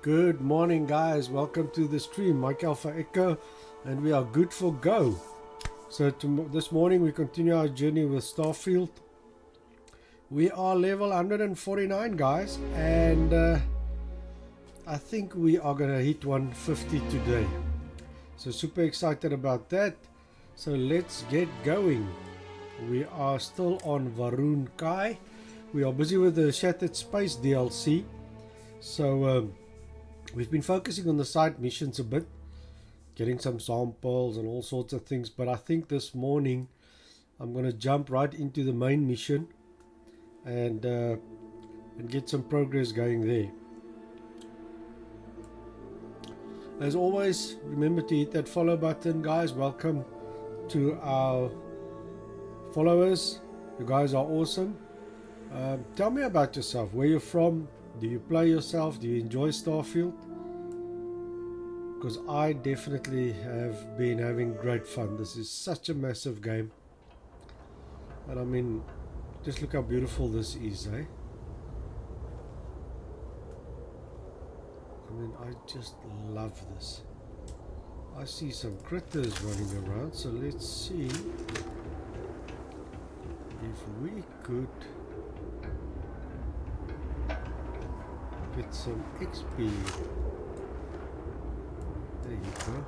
Good morning, guys. Welcome to the stream. Mike Alpha Echo, and we are good for go. So this morning we continue our journey with Starfield. We are level 149, guys, and I think we are gonna hit 150 today. So super excited about that. So let's get going. We are still on Varun Kai. We are busy with the Shattered Space DLC. So we've been focusing on the side missions a bit, getting some samples and all sorts of things, but I think this morning I'm going to jump right into the main mission and get some progress going there. As always, remember to hit that follow button, guys. Welcome to our followers. You guys are awesome. Tell me about yourself, where you're from. Do you play yourself? Do you enjoy Starfield? Because I definitely have been having great fun. This is such a massive game. And I mean, just look how beautiful this is, eh? I mean, I just love this. I see some critters running around, so let's see if we could get some XP. There you go.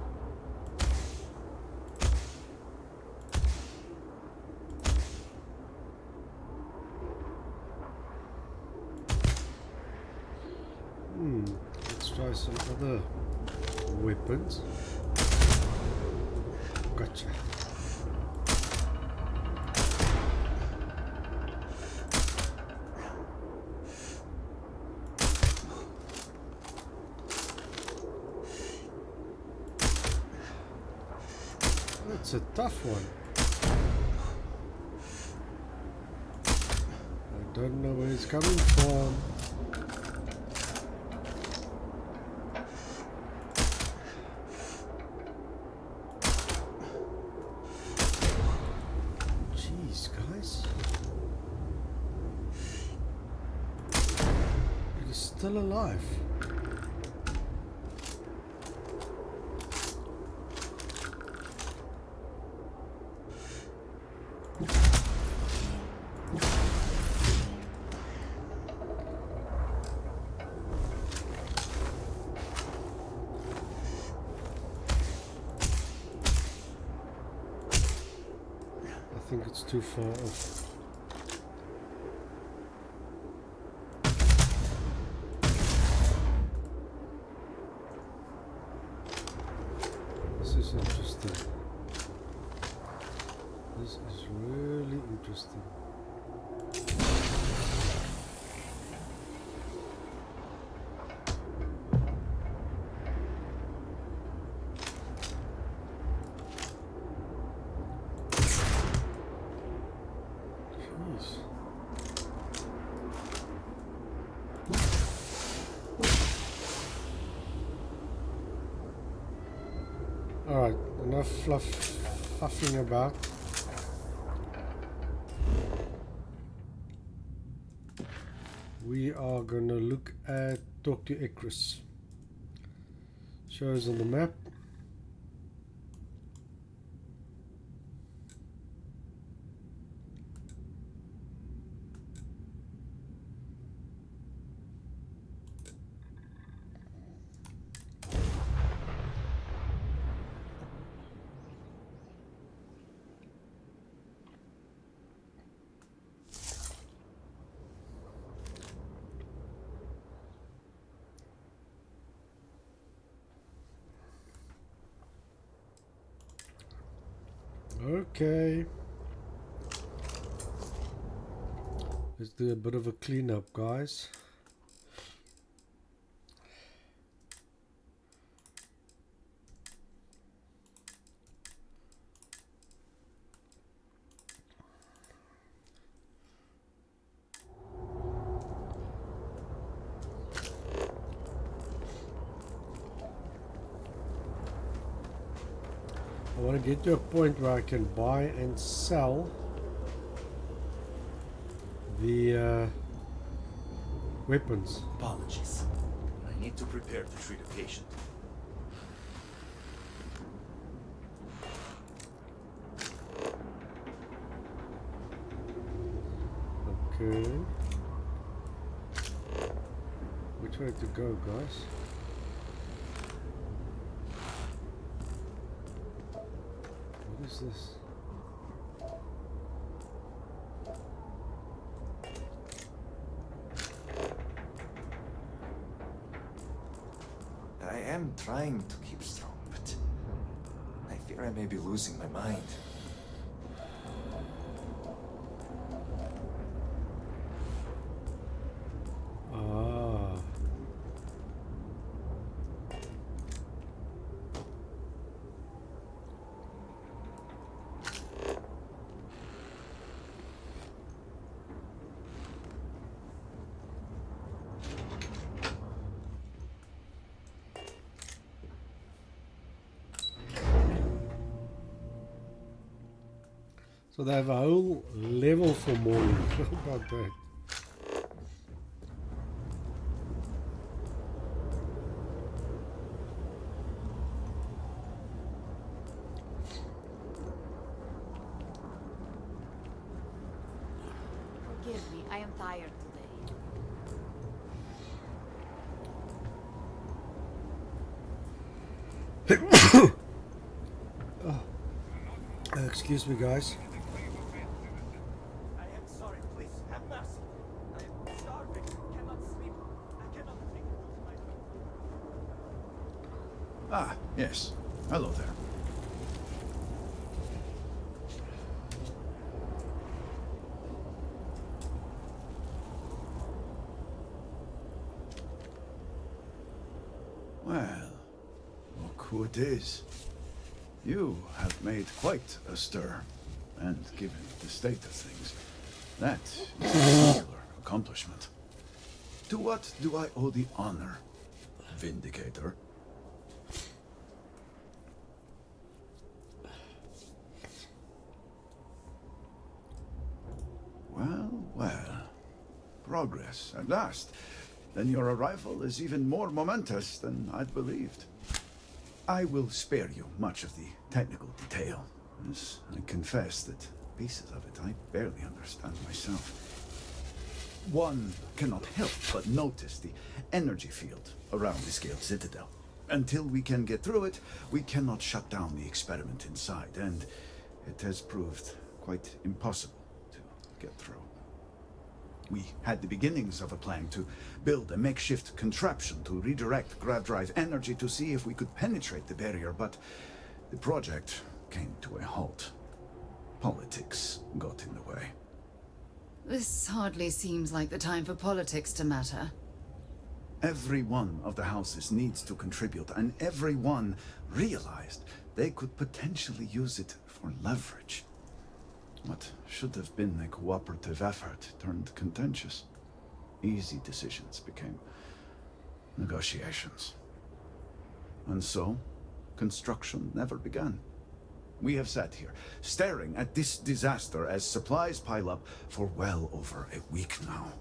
Let's try some other weapons. Gotcha. That's a tough one. I don't know where it's coming from. Jeez, guys. It is still alive. I think it's too far off. This is interesting. This is really interesting. Alright, enough fluffing about. We are gonna look at talk to Ecris. Shows on the map. Okay. Let's do a bit of a cleanup, guys. I want to get to a point where I can buy and sell the weapons. Apologies. I need to prepare to treat a patient. Okay. Which way to go, guys? What is this? I am trying to keep strong, but I fear I may be losing my mind. Ah. So they have a whole level for morning. How about that? Forgive me, I am tired today. Excuse me, guys. I am sorry, please, have mercy. I am starving, cannot sleep. I cannot think of my... Ah, yes. Hello there. Well, look who it is. You have made quite a stir, and given the state of things, that is a singular accomplishment. To what do I owe the honor, Vindicator? Well, well. Progress, at last. Then your arrival is even more momentous than I'd believed. I will spare you much of the technical detail, as I confess that pieces of it I barely understand myself. One cannot help but notice the energy field around the Scaled Citadel. Until we can get through it, we cannot shut down the experiment inside, and it has proved quite impossible to get through. We had the beginnings of a plan to build a makeshift contraption to redirect grav drive energy to see if we could penetrate the barrier, but the project came to a halt. Politics got in the way. This hardly seems like the time for politics to matter. Every one of the houses needs to contribute, and every one realized they could potentially use it for leverage. What should have been a cooperative effort turned contentious. Easy decisions became negotiations. And so, construction never began. We have sat here, staring at this disaster as supplies pile up for well over a week now.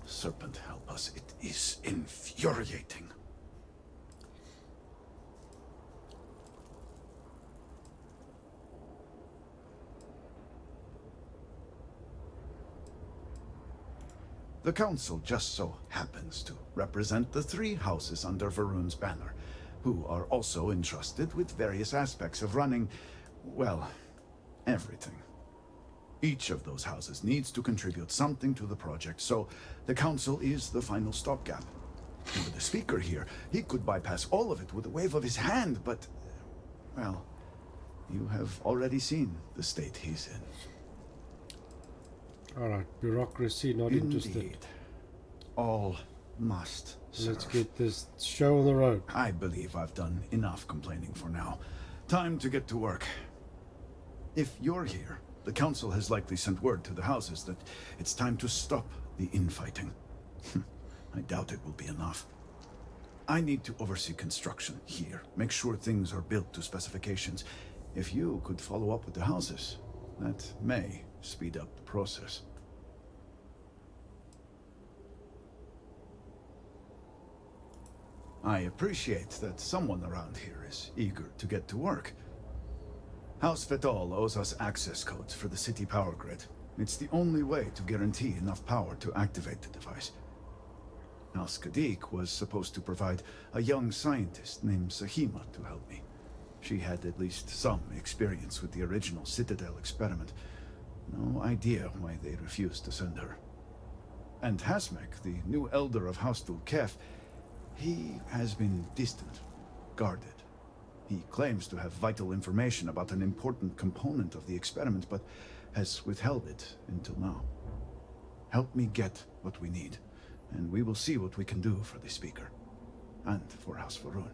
Serpent help us, it is infuriating. The Council just so happens to represent the three houses under Varun's banner, who are also entrusted with various aspects of running, well, everything. Each of those houses needs to contribute something to the project, so the Council is the final stopgap. And with the Speaker here, he could bypass all of it with a wave of his hand, but, well, you have already seen the state he's in. Alright, bureaucracy not interested. Indeed. All must serve. Let's get this show on the road. I believe I've done enough complaining for now. Time to get to work. If you're here, the Council has likely sent word to the houses that it's time to stop the infighting. I doubt it will be enough. I need to oversee construction here, make sure things are built to specifications. If you could follow up with the houses, that may speed up the process. I appreciate that someone around here is eager to get to work. House Vetol owes us access codes for the city power grid. It's the only way to guarantee enough power to activate the device. House Kadik was supposed to provide a young scientist named Sahima to help me. She had at least some experience with the original Citadel experiment. No idea why they refused to send her. And Hasmek, the new elder of House Dulkef, he has been distant, guarded. He claims to have vital information about an important component of the experiment, but has withheld it until now. Help me get what we need, and we will see what we can do for the Speaker, and for House Varun.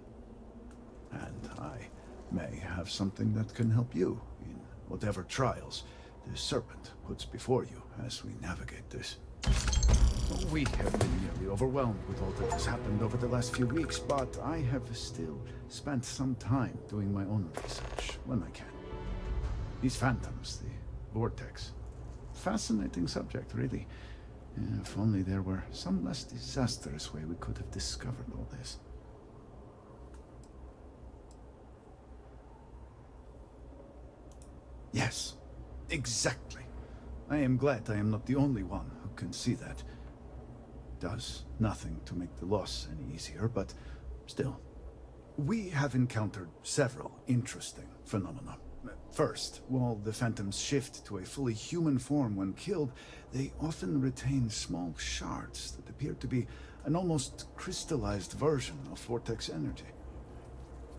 And I may have something that can help you in whatever trials the Serpent puts before you as we navigate this. We have been nearly overwhelmed with all that has happened over the last few weeks, but I have still spent some time doing my own research when I can. These phantoms, the vortex. Fascinating subject, really. If only there were some less disastrous way we could have discovered all this. Yes, exactly. I am glad I am not the only one who can see that. Does nothing to make the loss any easier, but still. We have encountered several interesting phenomena. First, while the phantoms shift to a fully human form when killed, they often retain small shards that appear to be an almost crystallized version of vortex energy.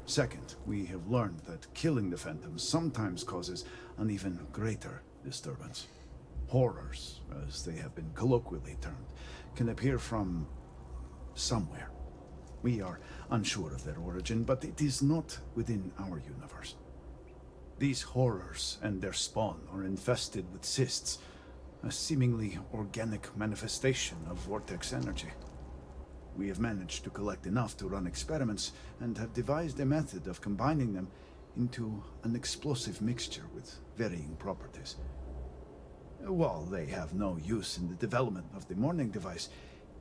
Second, we have learned that killing the phantoms sometimes causes an even greater disturbance. Horrors, as they have been colloquially termed, can appear from somewhere. We are unsure of their origin, but it is not within our universe. These horrors and their spawn are infested with cysts, a seemingly organic manifestation of vortex energy. We have managed to collect enough to run experiments and have devised a method of combining them into an explosive mixture with varying properties. While they have no use in the development of the morning device,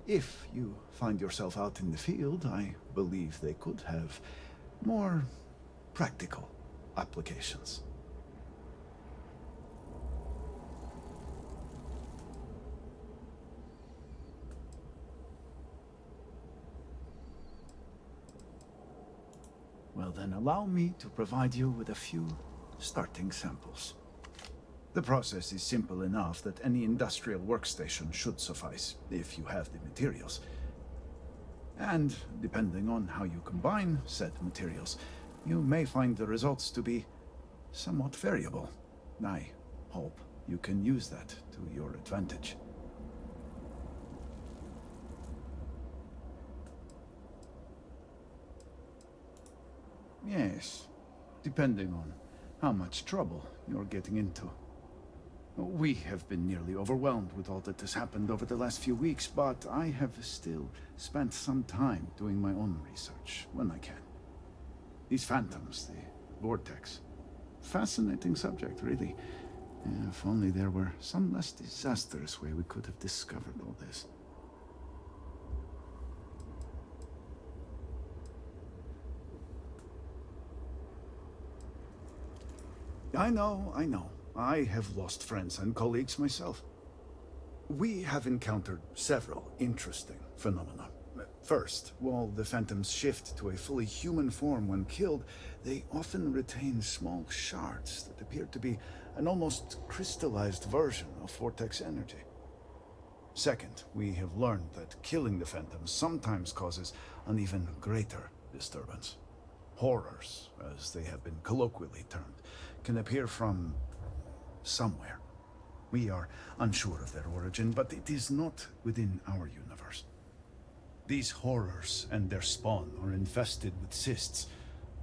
if you find yourself out in the field, I believe they could have more practical applications. Well then, allow me to provide you with a few starting samples. The process is simple enough that any industrial workstation should suffice, if you have the materials. And, depending on how you combine said materials, you may find the results to be somewhat variable. I hope you can use that to your advantage. Yes, depending on how much trouble you're getting into. We have been nearly overwhelmed with all that has happened over the last few weeks, but I have still spent some time doing my own research when I can. These phantoms, the vortex. Fascinating subject, really. If only there were some less disastrous way we could have discovered all this. I know. I have lost friends and colleagues myself. We have encountered several interesting phenomena. First, while the phantoms shift to a fully human form when killed, they often retain small shards that appear to be an almost crystallized version of vortex energy. Second, we have learned that killing the phantoms sometimes causes an even greater disturbance. Horrors, as they have been colloquially termed, can appear from somewhere. We are unsure of their origin, but it is not within our universe. These horrors and their spawn are infested with cysts,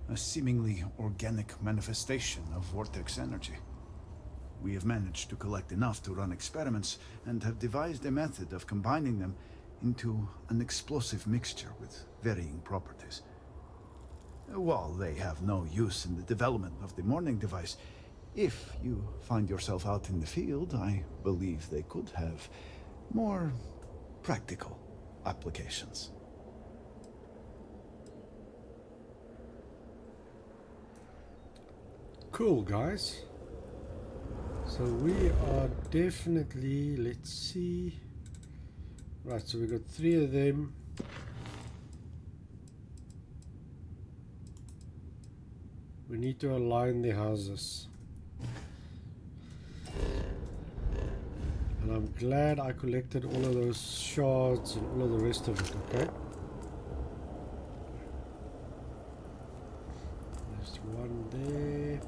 a seemingly organic manifestation of vortex energy. We have managed to collect enough to run experiments and have devised a method of combining them into an explosive mixture with varying properties. While they have no use in the development of the morning device, if you find yourself out in the field, I believe they could have more practical applications. Cool, guys. So we are definitely, let's see. Right, so we got 3 of them. We need to align the houses. And I'm glad I collected all of those shards and all of the rest of it, okay? There's one there.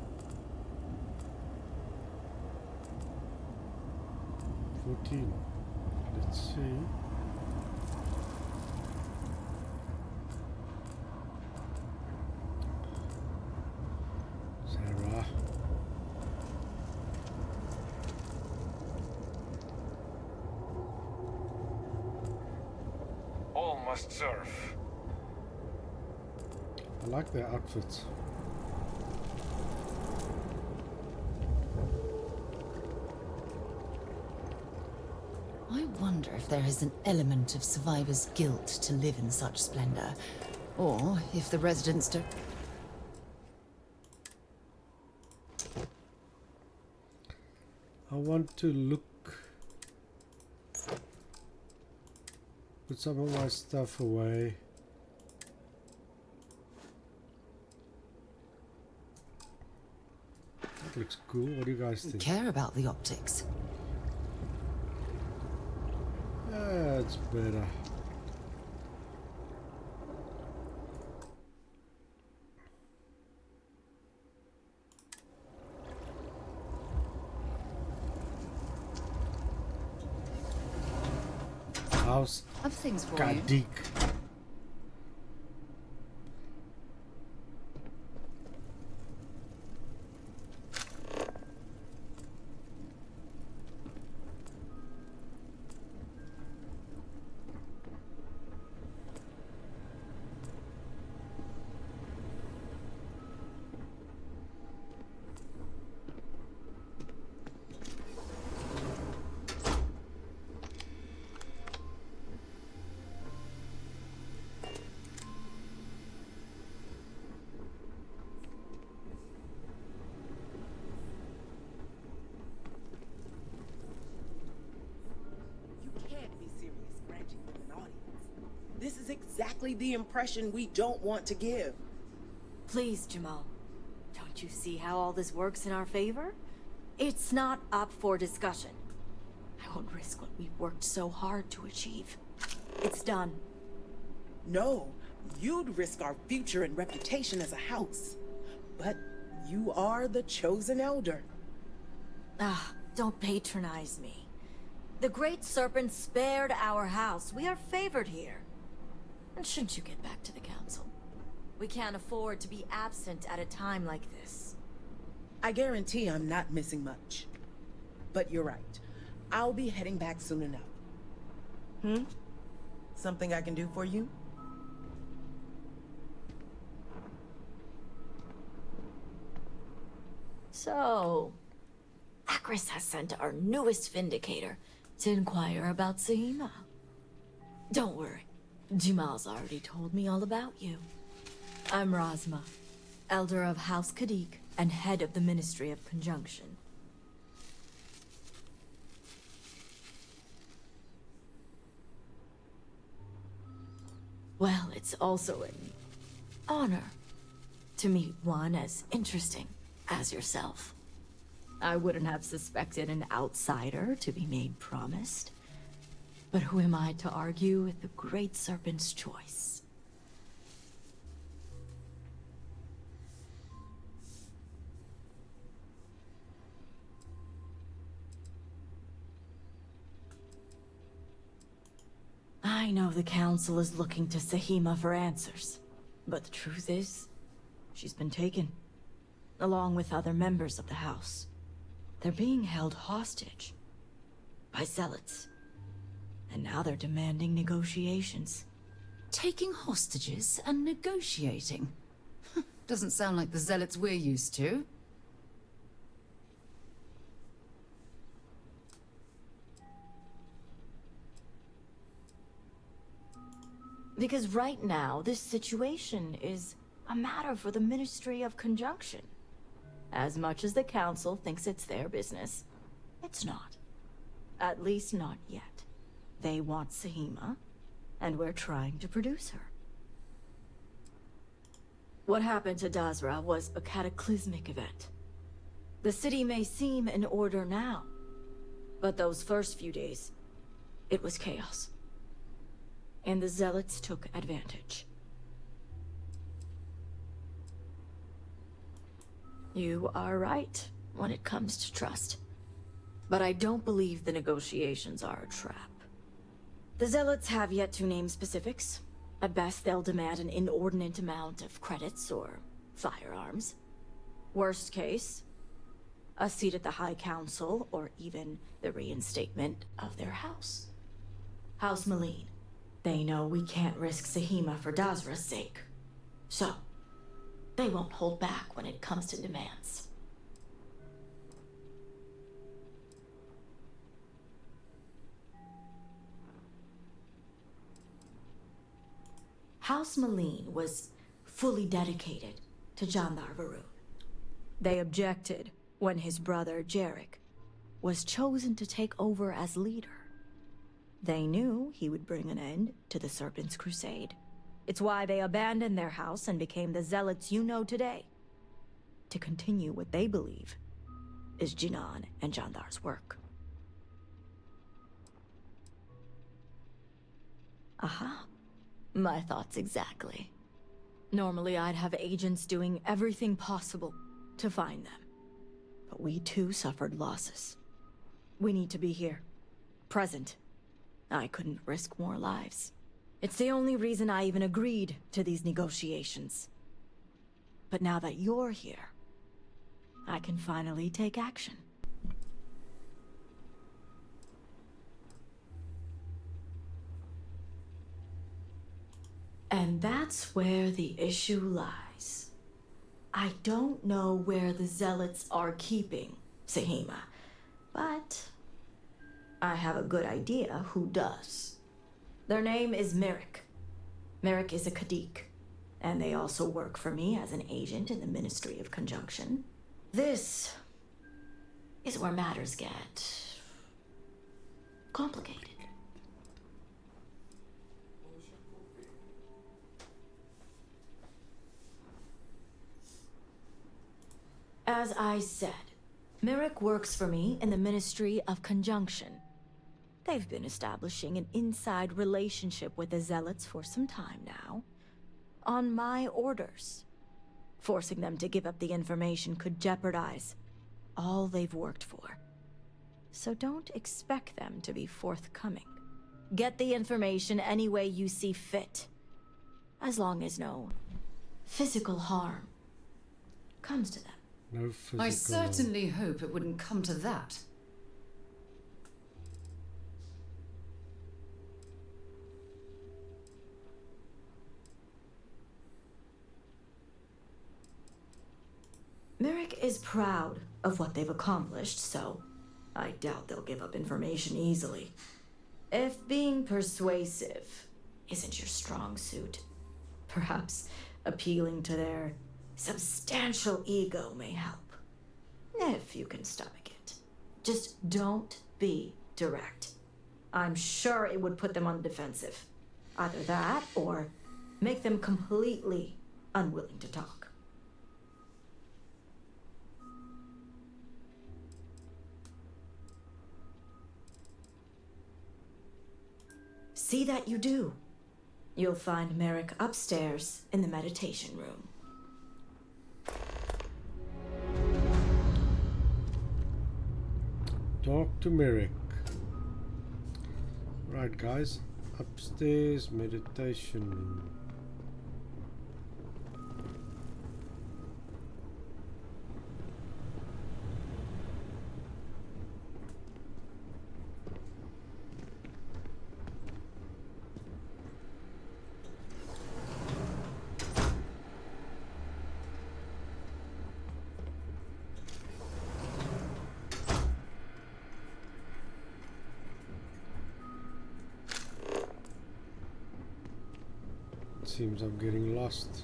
14. Let's see. Sarah. All must serve. I like their outfits. I wonder if there is an element of survivor's guilt to live in such splendor, or if the residents don't. I want to look. Put some of my stuff away. That looks cool. What do you guys think? Care about the optics. Yeah, it's better. House Have things for you. Kadik. This is exactly the impression we don't want to give. Please, Jamal. Don't you see how all this works in our favor? It's not up for discussion. I won't risk what we've worked so hard to achieve. It's done. No, you'd risk our future and reputation as a house. But you are the chosen elder. Ah, don't patronize me. The Great Serpent spared our house. We are favored here. And shouldn't you get back to the council? We can't afford to be absent at a time like this. I guarantee I'm not missing much. But you're right. I'll be heading back soon enough. Something I can do for you? So, Akris has sent our newest Vindicator to inquire about Sahima. Don't worry, Jamal's already told me all about you. I'm Razma, Elder of House Kadik and head of the Ministry of Conjunction. Well, it's also an honor to meet one as interesting as yourself. I wouldn't have suspected an outsider to be made promised. But who am I to argue with the Great Serpent's choice? I know the Council is looking to Sahima for answers. But the truth is, she's been taken, along with other members of the House. They're being held hostage by zealots. And now they're demanding negotiations. Taking hostages and negotiating. Doesn't sound like the zealots we're used to. Because right now, this situation is a matter for the Ministry of Conjunction. As much as the council thinks it's their business, it's not. At least not yet. They want Sahima, and we're trying to produce her. What happened to Dazra was a cataclysmic event. The city may seem in order now, but those first few days, it was chaos. And the Zealots took advantage. You are right when it comes to trust. But I don't believe the negotiations are a trap. The Zealots have yet to name specifics. At best, they'll demand an inordinate amount of credits or firearms. Worst case, a seat at the High Council or even the reinstatement of their house. House Malene. They know we can't risk Sahima for Dazra's sake. So, they won't hold back when it comes to demands. House Malene was fully dedicated to Jandar Varun. They objected when his brother, Jarek, was chosen to take over as leader. They knew he would bring an end to the Serpent's Crusade. It's why they abandoned their house and became the Zealots you know today, to continue what they believe is Jinan and Jandar's work. Aha. My thoughts exactly. Normally I'd have agents doing everything possible to find them. But we too suffered losses. We need to be here. Present. I couldn't risk more lives. It's the only reason I even agreed to these negotiations. But now that you're here, I can finally take action. And that's where the issue lies. I don't know where the Zealots are keeping Sahima, but I have a good idea who does. Their name is Merrick. Merrick is a Kadik, and they also work for me as an agent in the Ministry of Conjunction. This is where matters get complicated. As I said, Merrick works for me in the Ministry of Conjunction. They've been establishing an inside relationship with the Zealots for some time now. On my orders. Forcing them to give up the information could jeopardize all they've worked for. So don't expect them to be forthcoming. Get the information any way you see fit. As long as no physical harm comes to them. No physical. I certainly hope it wouldn't come to that. Merrick is proud of what they've accomplished, so I doubt they'll give up information easily. If being persuasive isn't your strong suit, perhaps appealing to their substantial ego may help. If you can stomach it. Just don't be direct. I'm sure it would put them on the defensive. Either that, or make them completely unwilling to talk. See that you do. You'll find Merrick upstairs in the meditation room. Talk to Merrick. Right, guys. Upstairs, meditation room. Seems I'm getting lost.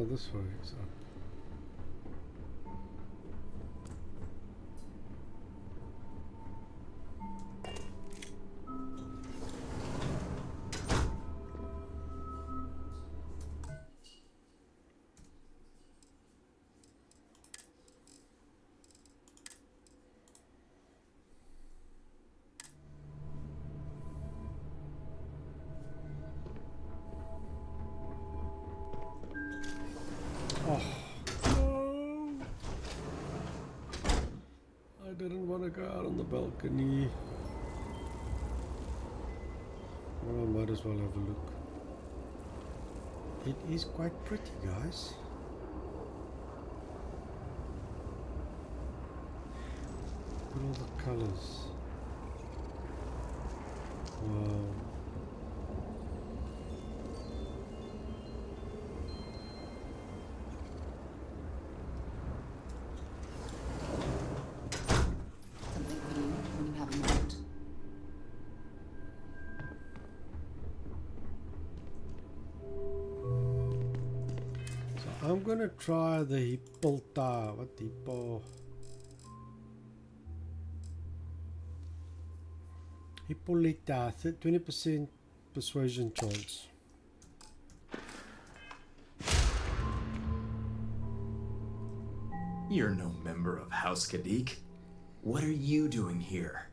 this way, so. Oh, no. I didn't want to go out on the balcony. Well, I might as well have a look. It is quite pretty, guys. Look at all the colors. Wow. Something for you when you have a moment. So I'm gonna try the Hippolyta. What Hippo? Hippolyta, 20% persuasion chance. You're no member of House Kadik. What are you doing here?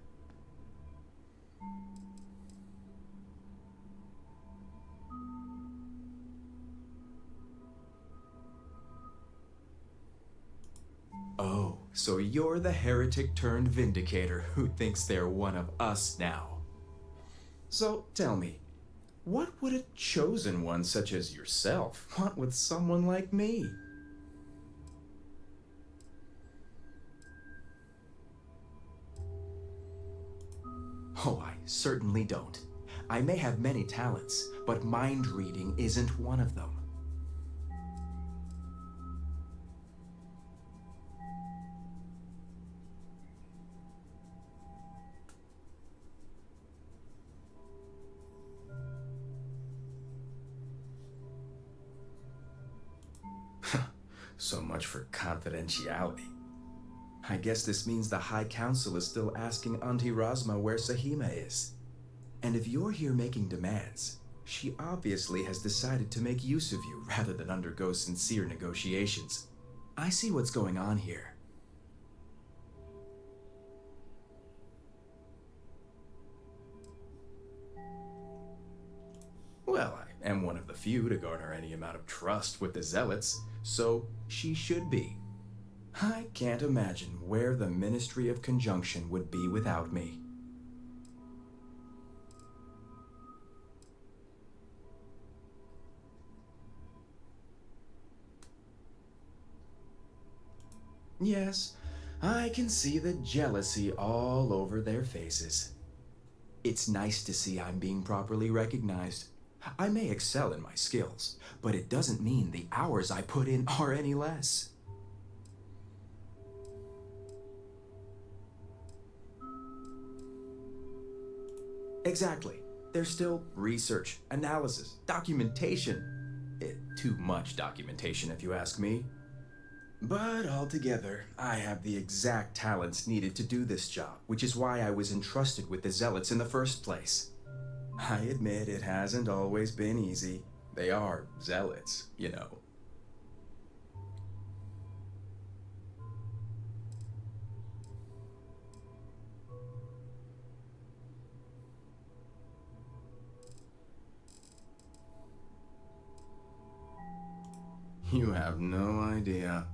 Oh, so you're the heretic turned vindicator who thinks they're one of us now. So tell me, what would a chosen one such as yourself want with someone like me? Oh, I certainly don't. I may have many talents, but mind reading isn't one of them. So much for confidentiality. I guess this means the High Council is still asking Auntie Rosma where Sahima is. And if you're here making demands, she obviously has decided to make use of you rather than undergo sincere negotiations. I see what's going on here. Well, I am one of the few to garner any amount of trust with the Zealots, so she should be. I can't imagine where the Ministry of Conjunction would be without me. Yes, I can see the jealousy all over their faces. It's nice to see I'm being properly recognized. I may excel in my skills, but it doesn't mean the hours I put in are any less. Exactly. There's still research, analysis, documentation. Too much documentation, if you ask me. But altogether, I have the exact talents needed to do this job, which is why I was entrusted with the Zealots in the first place. I admit it hasn't always been easy. They are Zealots, you know. You have no idea.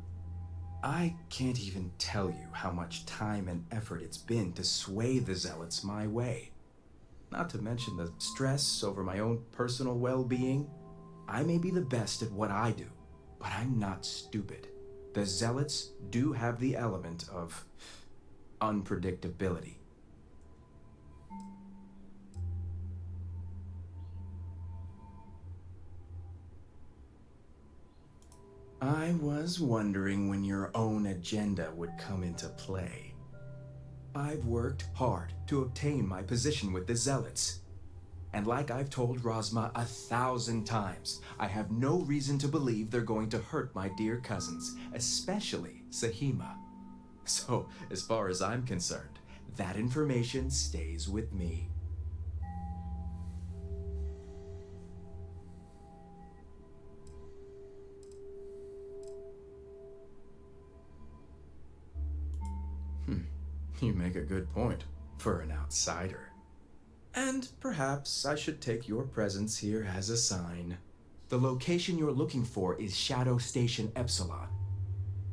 I can't even tell you how much time and effort it's been to sway the Zealots my way. Not to mention the stress over my own personal well-being. I may be the best at what I do, but I'm not stupid. The Zealots do have the element of unpredictability. I was wondering when your own agenda would come into play. I've worked hard to obtain my position with the Zealots. And like I've told Rosma 1,000 times, I have no reason to believe they're going to hurt my dear cousins, especially Sahima. So, as far as I'm concerned, that information stays with me. You make a good point for an outsider. And perhaps I should take your presence here as a sign. The location you're looking for is Shadow Station Epsilon.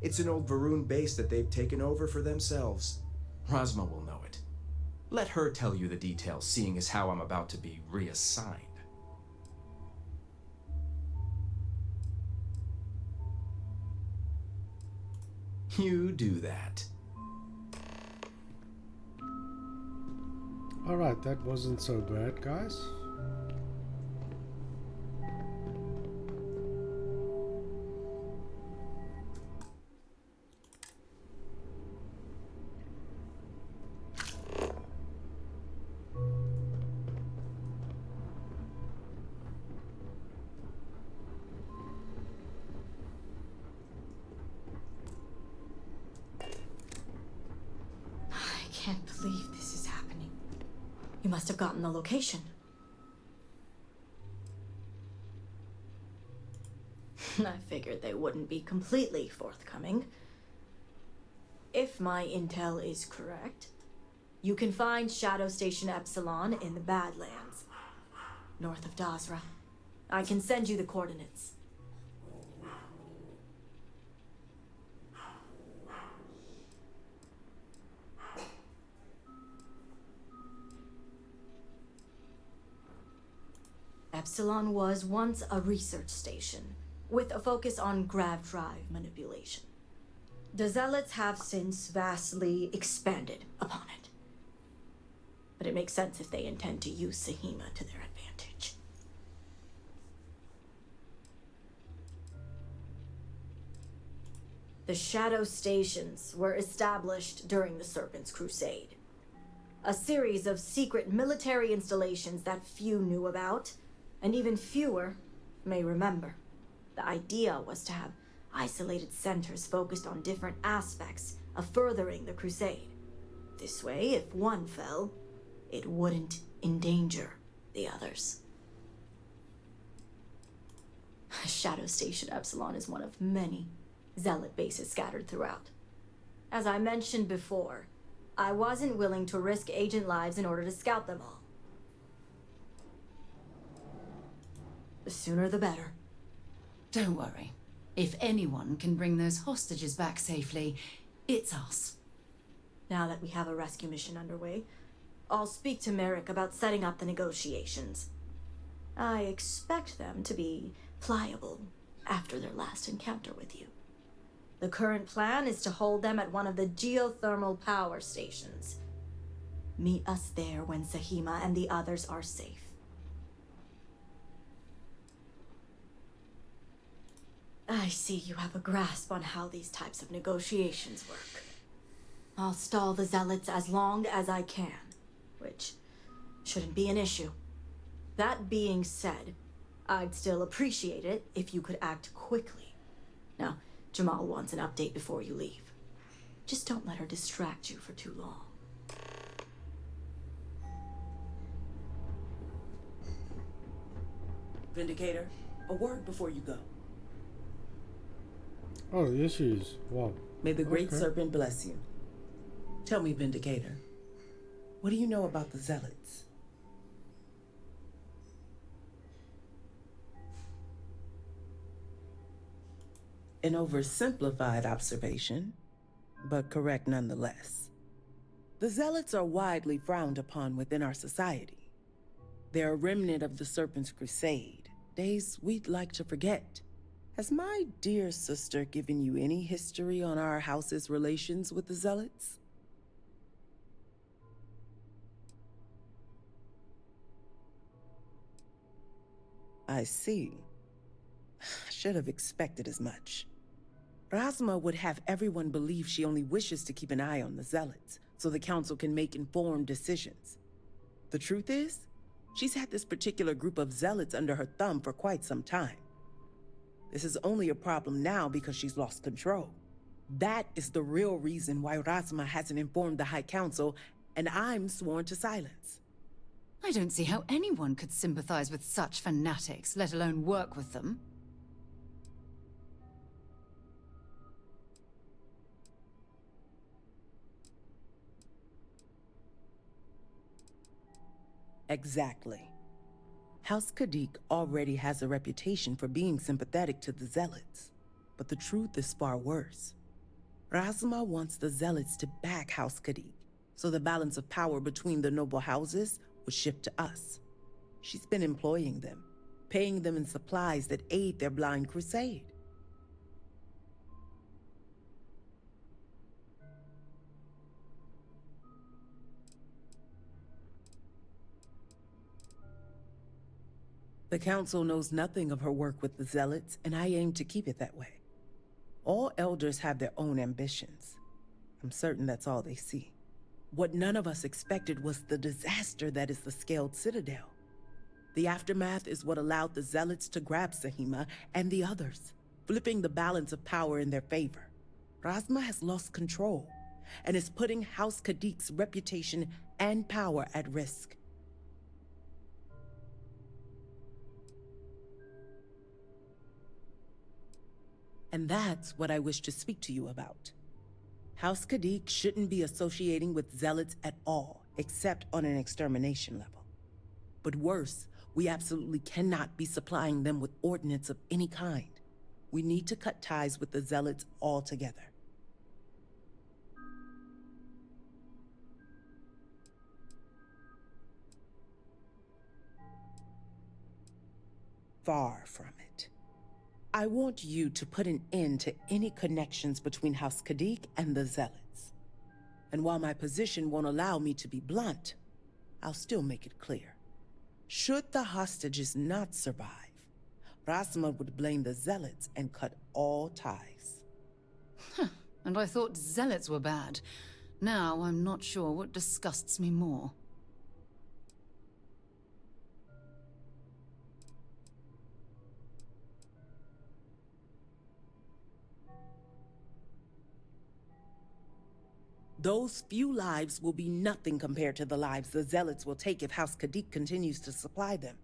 It's an old Varun base that they've taken over for themselves. Rosma will know it. Let her tell you the details, seeing as how I'm about to be reassigned. You do that. Alright, that wasn't so bad, guys. I can't believe this is happening. You must have gotten the location. I figured they wouldn't be completely forthcoming. If my intel is correct, you can find Shadow Station Epsilon in the Badlands, north of Dazra. I can send you the coordinates. Epsilon was once a research station, with a focus on grav drive manipulation. The Zealots have since vastly expanded upon it. But it makes sense if they intend to use Sahima to their advantage. The Shadow Stations were established during the Serpent's Crusade. A series of secret military installations that few knew about, and even fewer may remember. The idea was to have isolated centers focused on different aspects of furthering the crusade. This way, if one fell, it wouldn't endanger the others. Shadow Station Epsilon is one of many Zealot bases scattered throughout. As I mentioned before, I wasn't willing to risk agent lives in order to scout them all. The sooner the better. Don't worry. If anyone can bring those hostages back safely, it's us. Now that we have a rescue mission underway, I'll speak to Merrick about setting up the negotiations. I expect them to be pliable after their last encounter with you. The current plan is to hold them at one of the geothermal power stations. Meet us there when Sahima and the others are safe. I see you have a grasp on how these types of negotiations work. I'll stall the Zealots as long as I can, which shouldn't be an issue. That being said, I'd still appreciate it if you could act quickly. Now, Jamal wants an update before you leave. Just don't let her distract you for too long. Vindicator, a word before you go. Oh, yes she is. Wow. May the Great Okay. Serpent bless you. Tell me, Vindicator, what do you know about the Zealots? An oversimplified observation, but correct nonetheless. The Zealots are widely frowned upon within our society. They're a remnant of the Serpent's Crusade, days we'd like to forget. Has my dear sister given you any history on our house's relations with the Zealots? I see. I should have expected as much. Rasma would have everyone believe she only wishes to keep an eye on the Zealots, so the Council can make informed decisions. The truth is, She's had this particular group of zealots under her thumb for quite some time. This is only a problem now because she's lost control. That is the real reason why Razma hasn't informed the High Council, and I'm sworn to silence. I don't see how anyone could sympathize with such fanatics, let alone work with them. Exactly. House Khadik already has a reputation for being sympathetic to the Zealots. But the truth is far worse. Razma wants the Zealots to back House Khadik, so the balance of power between the noble houses would shift to us. She's been employing them, paying them in supplies that aid their blind crusade. The Council knows nothing of her work with the Zealots, and I aim to keep it that way. All elders have their own ambitions. I'm certain that's all they see. What none of us expected was the disaster that is the Scaled Citadel. The aftermath is what allowed the Zealots to grab Sahima and the others, flipping the balance of power in their favor. Razma has lost control and is putting House Khadik's reputation and power at risk. And that's what I wish to speak to you about. House Khadik shouldn't be associating with Zealots at all, except on an extermination level. But worse, we absolutely cannot be supplying them with ordnance of any kind. We need to cut ties with the Zealots altogether. Far from it. I want you to put an end to any connections between House Khadik and the Zealots. And while my position won't allow me to be blunt, I'll still make it clear. Should the hostages not survive, Razma would blame the Zealots and cut all ties. And I thought Zealots were bad. Now I'm not sure what disgusts me more. Those few lives will be nothing compared to the lives the Zealots will take if House Khadik continues to supply them.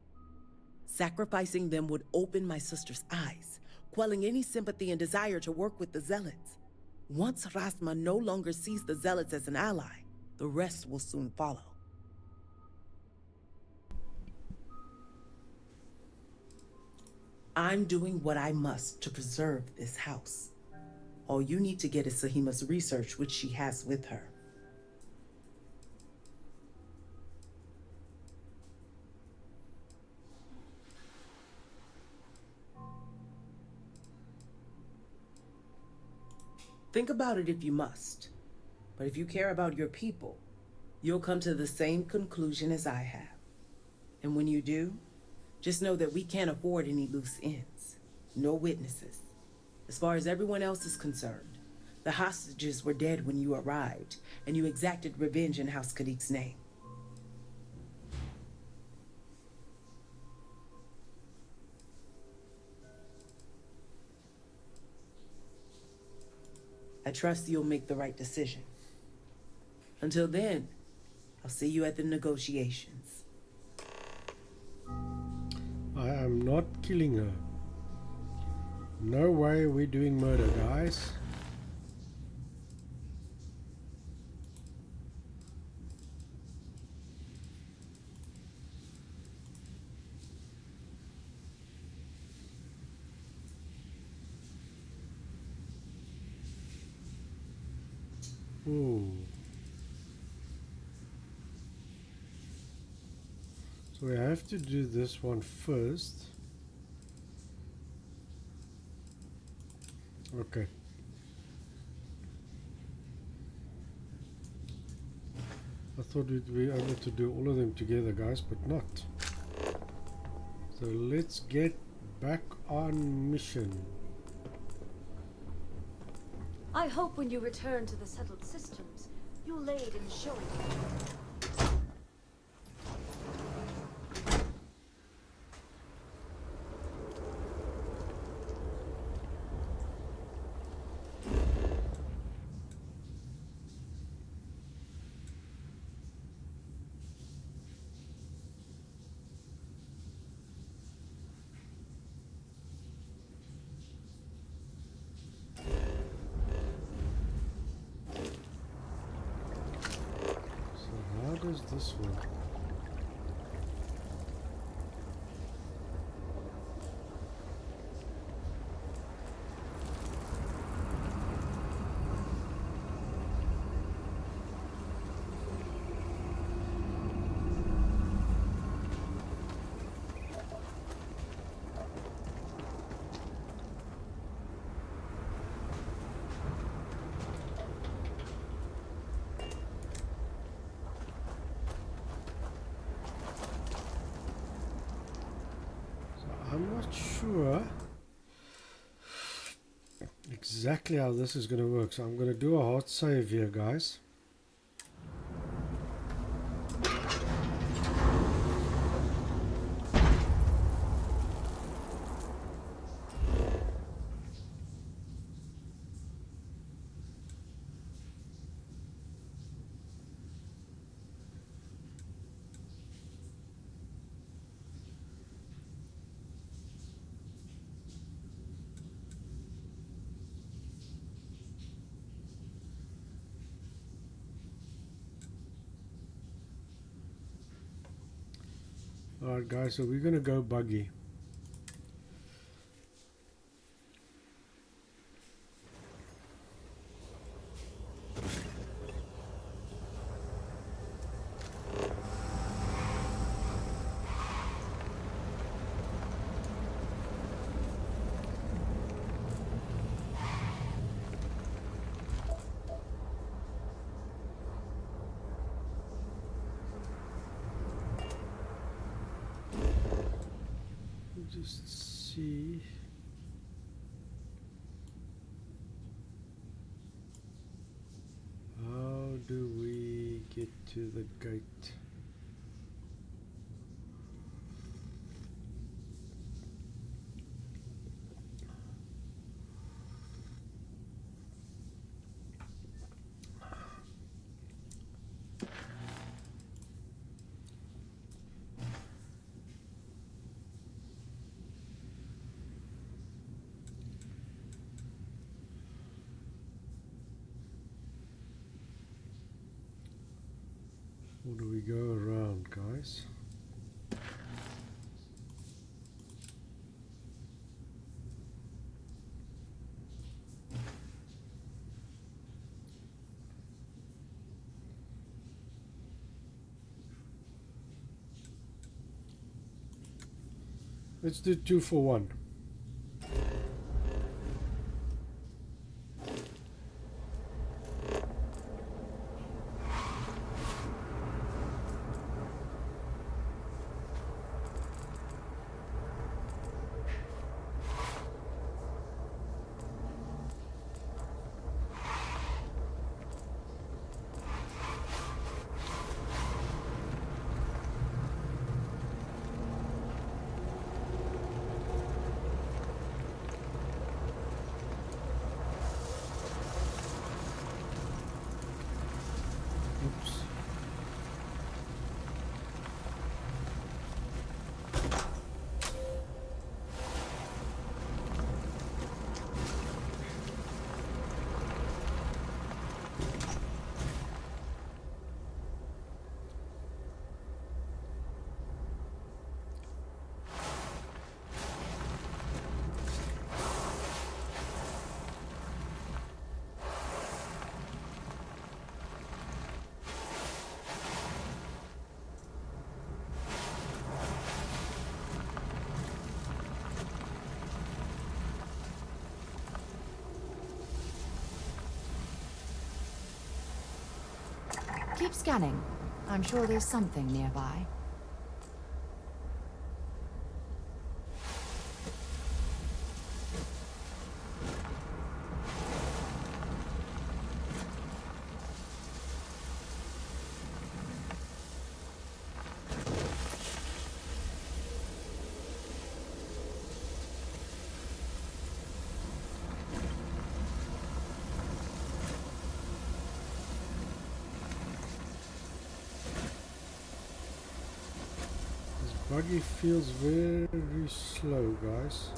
Sacrificing them would open my sister's eyes, quelling any sympathy and desire to work with the Zealots. Once Razma no longer sees the Zealots as an ally, the rest will soon follow. I'm doing what I must to preserve this house. All you need to get is Sahima's research, which she has with her. Think about it if you must. But if you care about your people, you'll come to the same conclusion as I have. And when you do, just know that we can't afford any loose ends. No witnesses. As far as everyone else is concerned, the hostages were dead when you arrived, and you exacted revenge in House Khadik's name. I trust you'll make the right decision. Until then, I'll see you at the negotiations. I am not killing her. No way we're doing murder, guys. Ooh. So we have to do this one first. Okay. I thought we'd be able to do all of them together, guys, but not. So let's get back on mission. I hope when you return to the settled systems, you'll aid in showing it. Where's this one? I'm not sure exactly how this is going to work, so I'm going to do a hard save here, guys. Alright guys, so we're going to go buggy. Just see. How do we get to the gate? Or do we go around, guys? Let's do 2 for 1. Oops. Keep scanning. I'm sure there's something nearby. Buggy feels very slow, guys.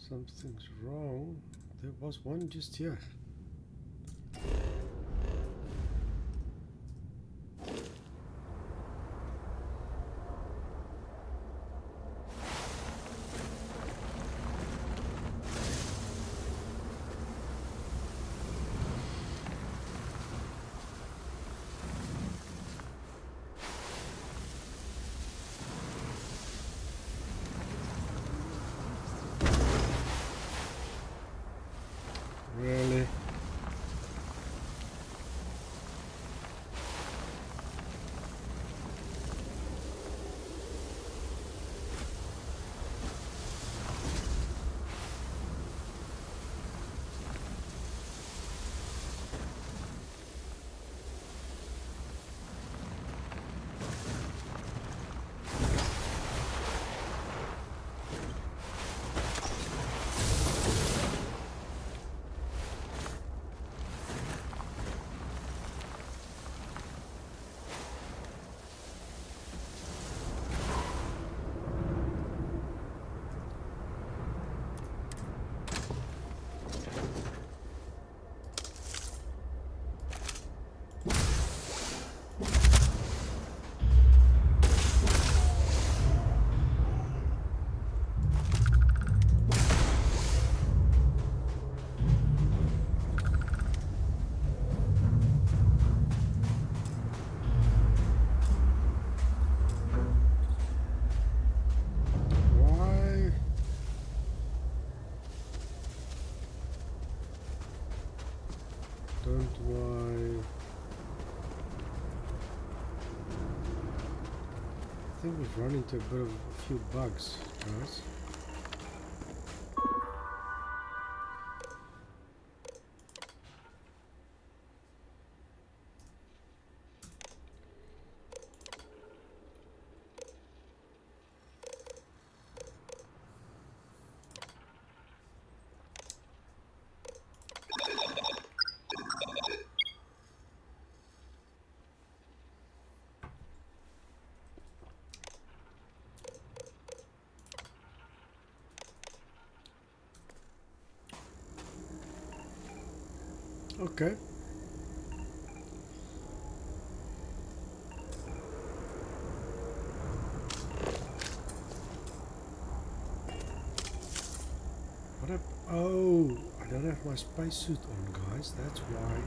Something's wrong. There was one just here. Really? Why? Don't why? I think we've run into a bit of a few bugs, guys. Okay. What up? Oh, I don't have my spacesuit on, guys. That's why.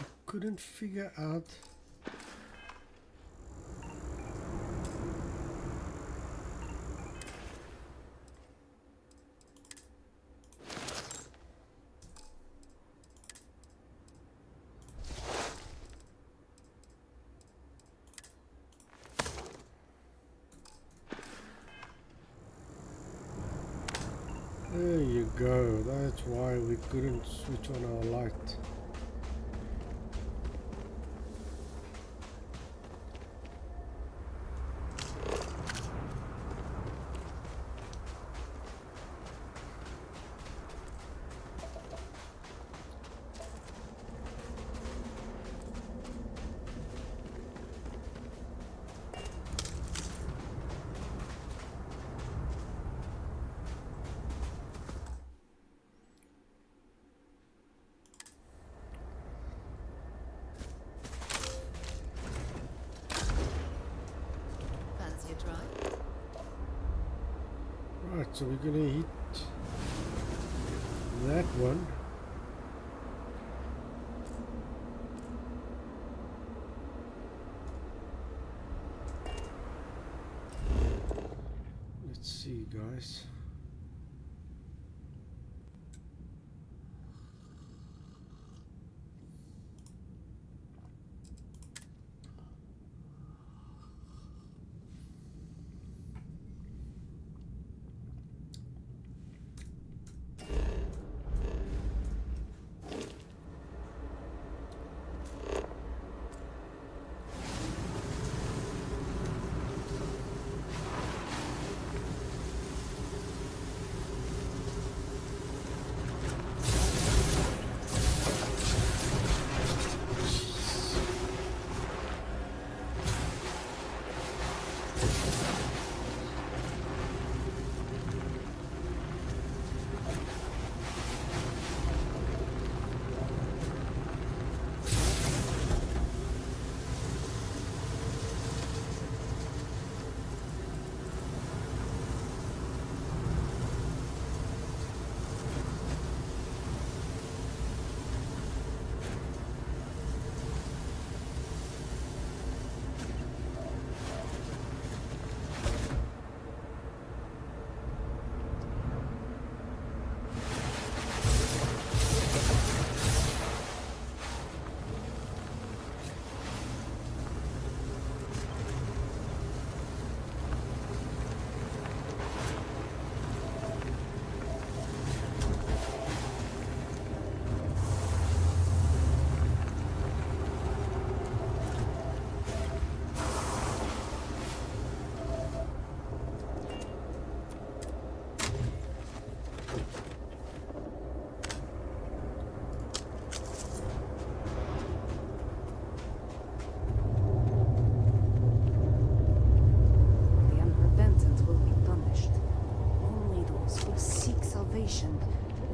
I couldn't figure out. There you go. That's why we couldn't switch on our light. Fancy a try? Right, so we're gonna hit that one. Let's see, guys.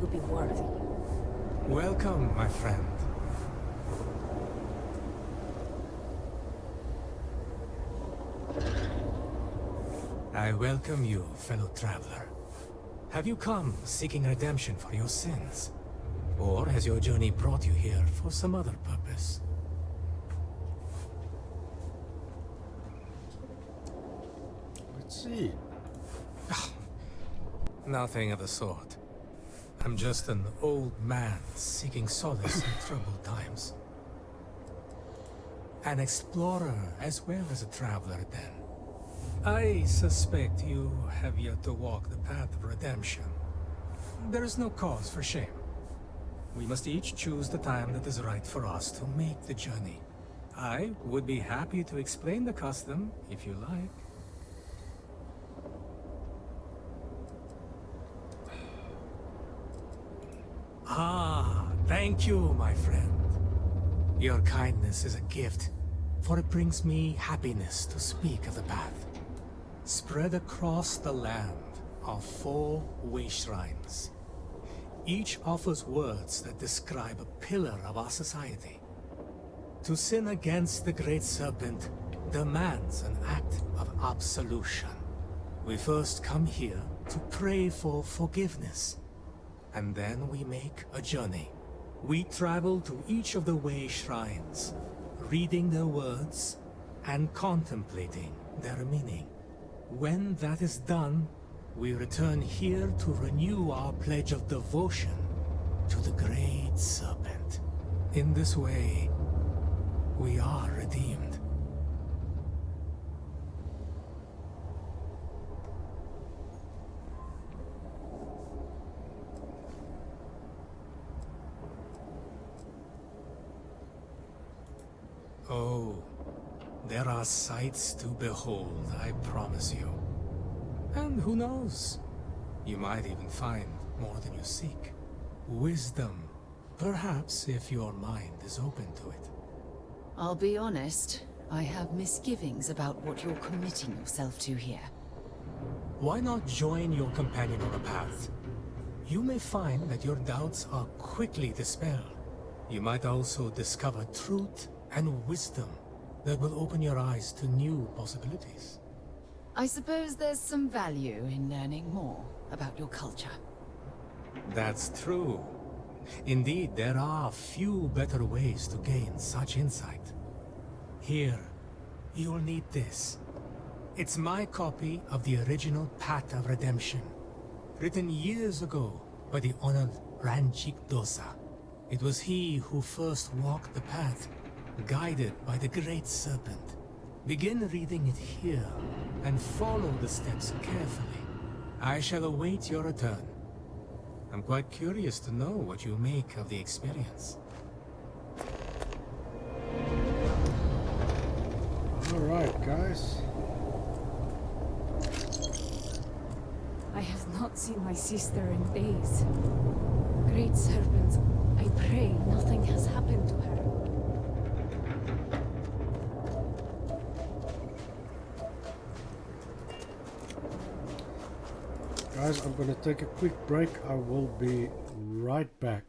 will be worthy. Welcome, my friend. I welcome you, fellow traveler. Have you come seeking redemption for your sins? Or has your journey brought you here for some other purpose? Let's see. Nothing of the sort. I'm just an old man seeking solace in troubled times. An explorer as well as a traveler, then. I suspect you have yet to walk the path of redemption. There is no cause for shame. We must each choose the time that is right for us to make the journey. I would be happy to explain the custom, if you like. Ah, thank you, my friend. Your kindness is a gift, for it brings me happiness to speak of the path. Spread across the land are 4 way shrines. Each offers words that describe a pillar of our society. To sin against the Great Serpent demands an act of absolution. We first come here to pray for forgiveness, and then we make a journey. We travel to each of the way shrines, reading their words and contemplating their meaning. When that is done, we return here to renew our pledge of devotion to the Great Serpent. In this way, we are redeemed. Oh, there are sights to behold, I promise you. And who knows? You might even find more than you seek. Wisdom, perhaps, if your mind is open to it. I'll be honest, I have misgivings about what you're committing yourself to here. Why not join your companion on a path? You may find that your doubts are quickly dispelled. You might also discover truth and wisdom that will open your eyes to new possibilities. I suppose there's some value in learning more about your culture. That's true. Indeed, there are few better ways to gain such insight. Here, you'll need this. It's my copy of the original Path of Redemption, written years ago by the honored Ranchik Dosa. It was he who first walked the path, guided by the Great Serpent. Begin reading it here, and follow the steps carefully. I shall await your return. I'm quite curious to know what you make of the experience. Alright, guys. I have not seen my sister in days. Great Serpent, I pray nothing has happened to her. Guys, I'm going to take a quick break. I will be right back.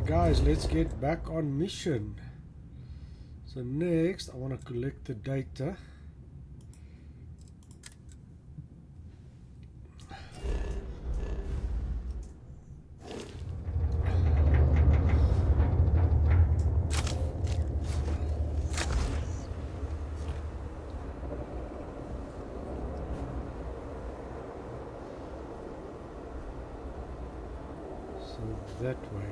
Alright guys, let's get back on mission. So next I want to collect the data. That way.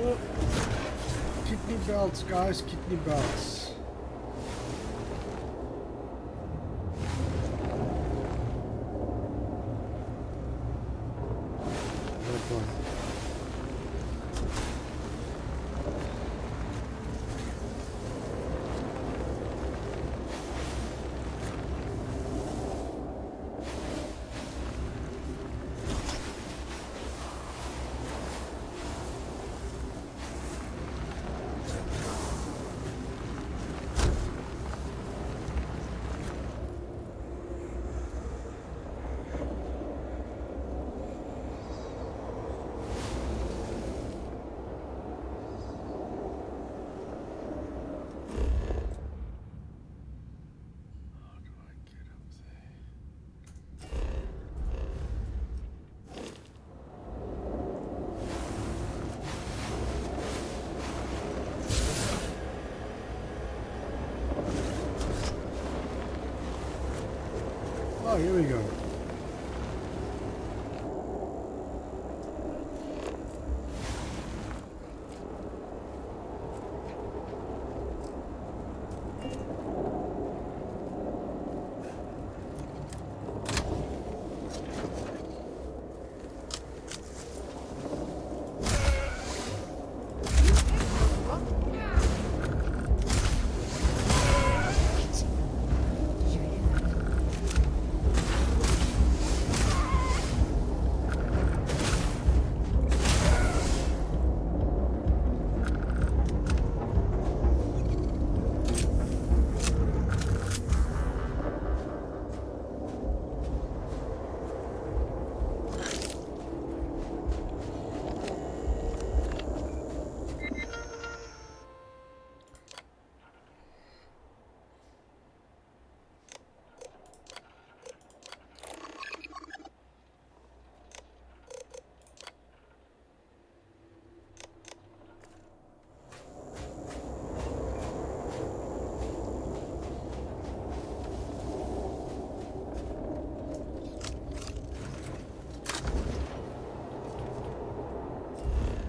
Oh, kidney belts, guys, kidney belts. Oh, here we go.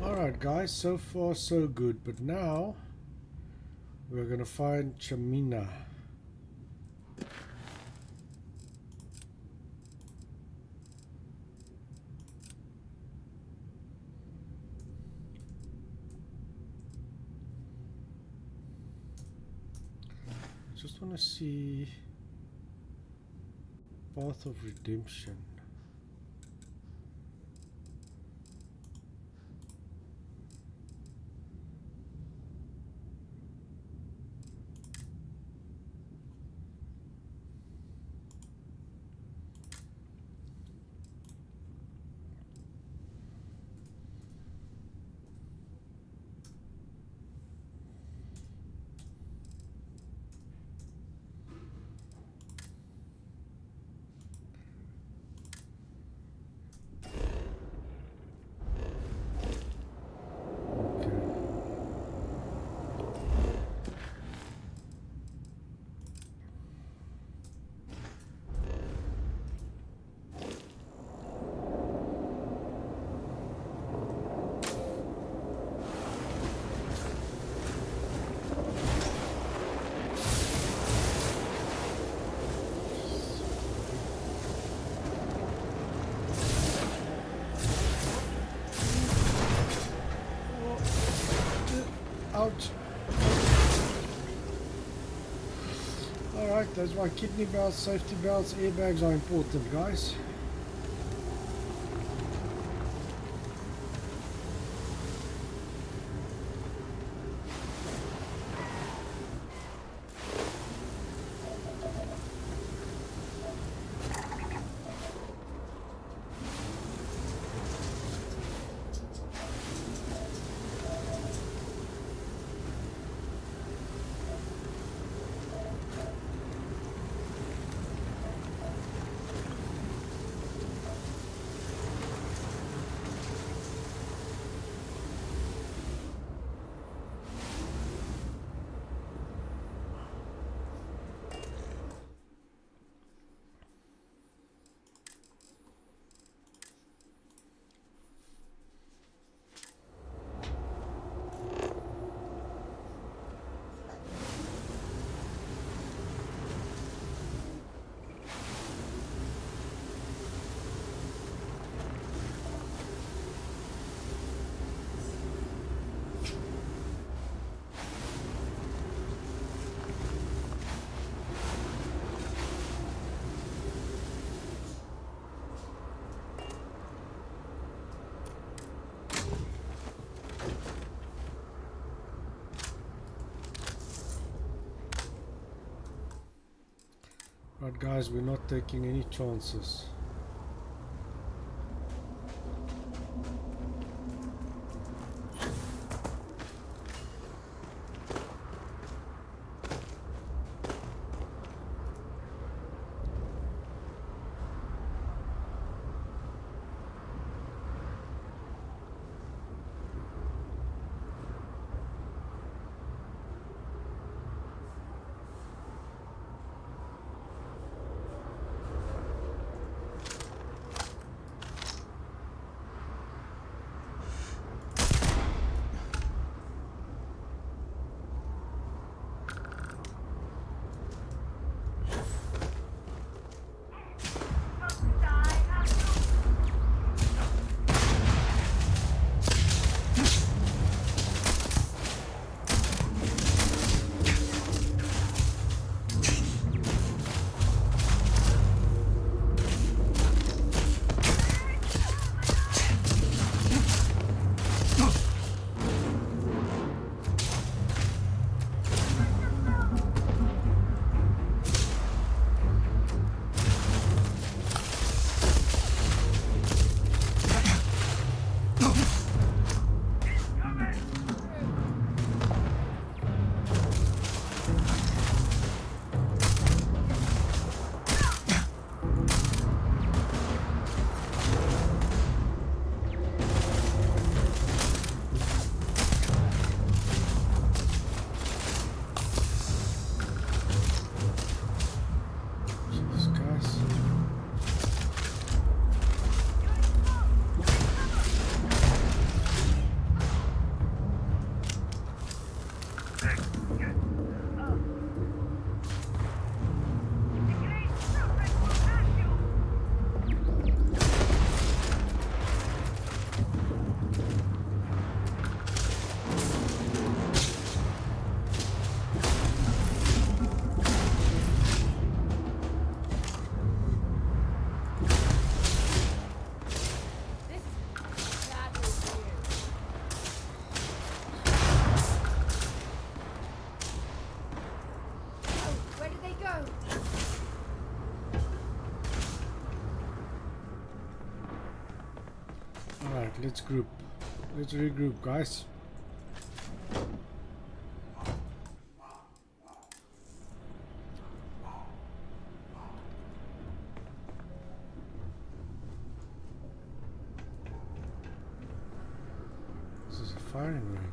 Alright guys, so far so good, but now we're gonna find Chamina. Just want to see Path of Redemption. Alright, that's why kidney belts, safety belts, airbags are important, guys. Right, guys, we're not taking any chances. Alright, let's group. Let's regroup, guys. This is a firing range.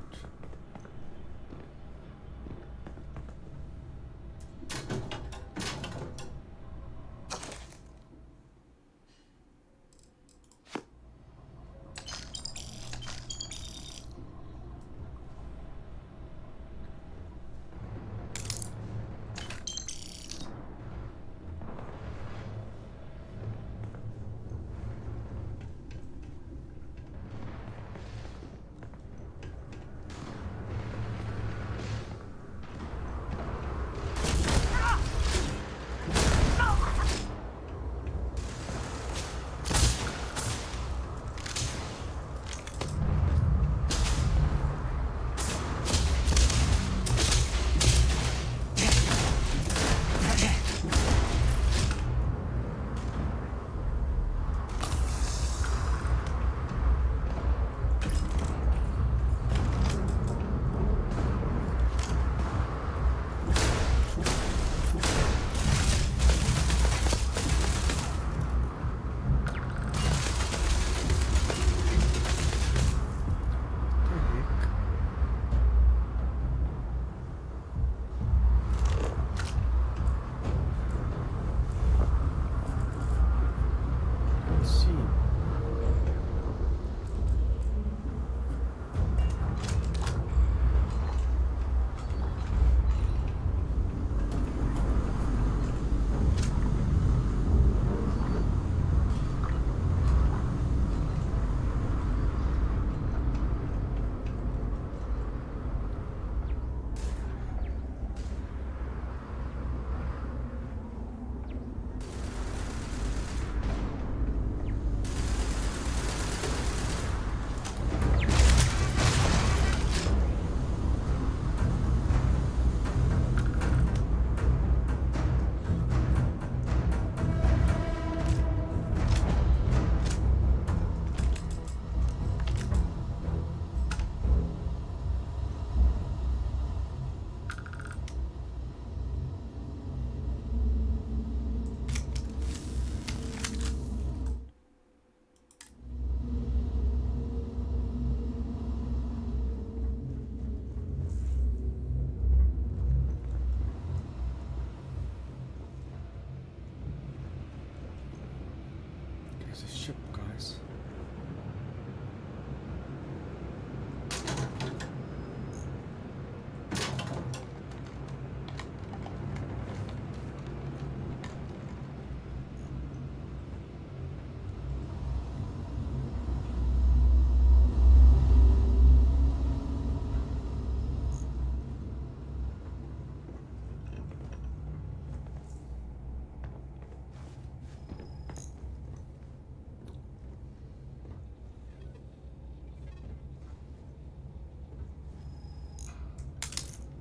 There's a ship, guys.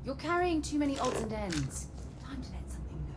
You're carrying too many odds and ends. Time to let something go.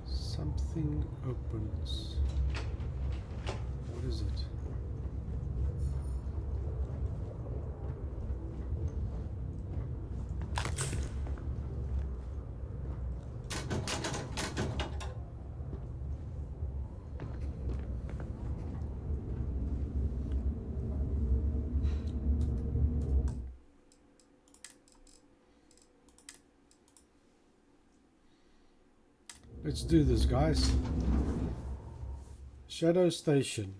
Something opens. What is it? Let's do this, guys. Shadow Station.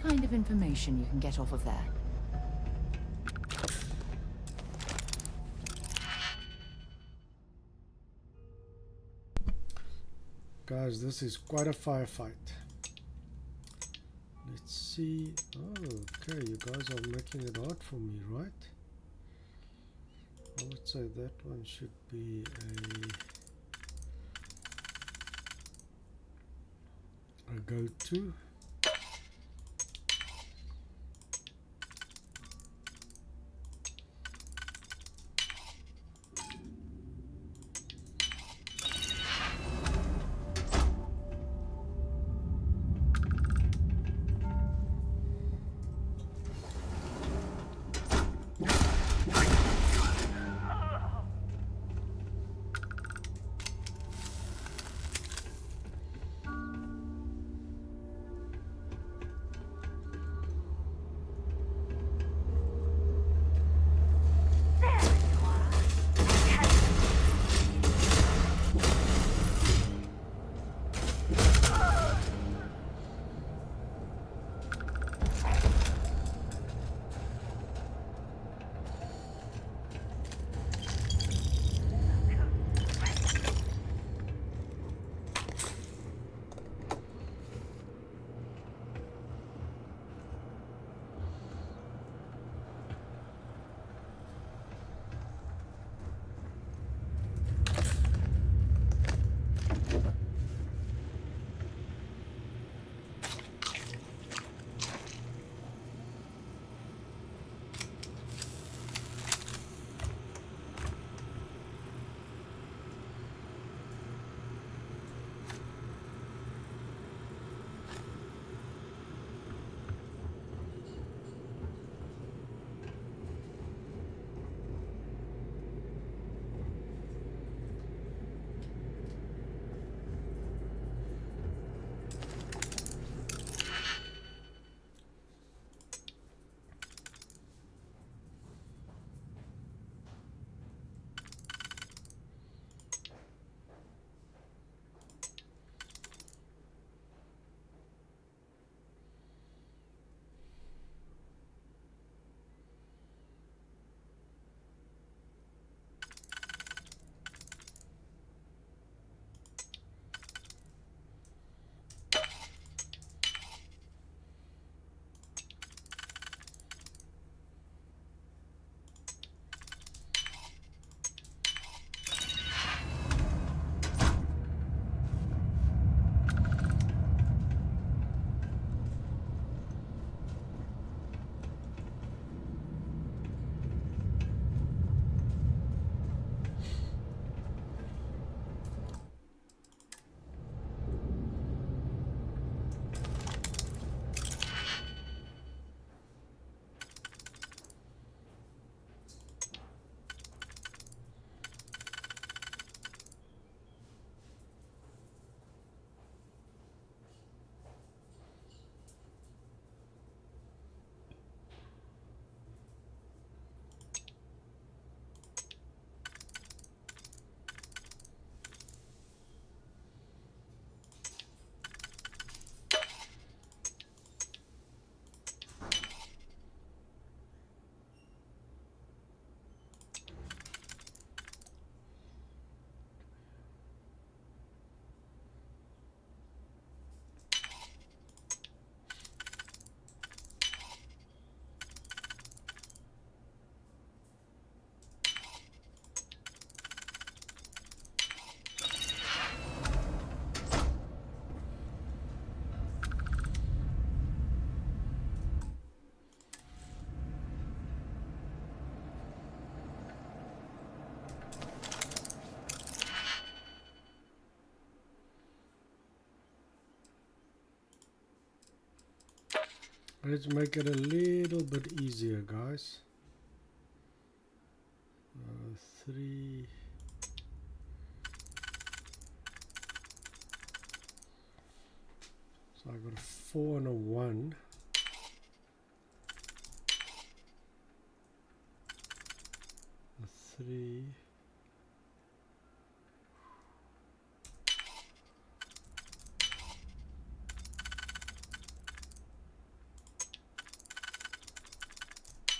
kind of information you can get off of there. Guys, this is quite a firefight. Let's see. Oh, okay, you guys are making it hard for me, right? I would say that one should be a go-to. Let's make it a little bit easier, guys. 3. So I got a 4 and a 1. A 3.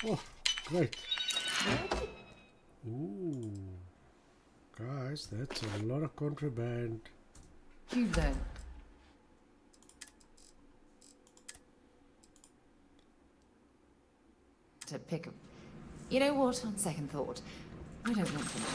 Oh, great. Ooh. Guys, that's a lot of contraband. You then. To pick up. You know what? On second thought, I don't want to know.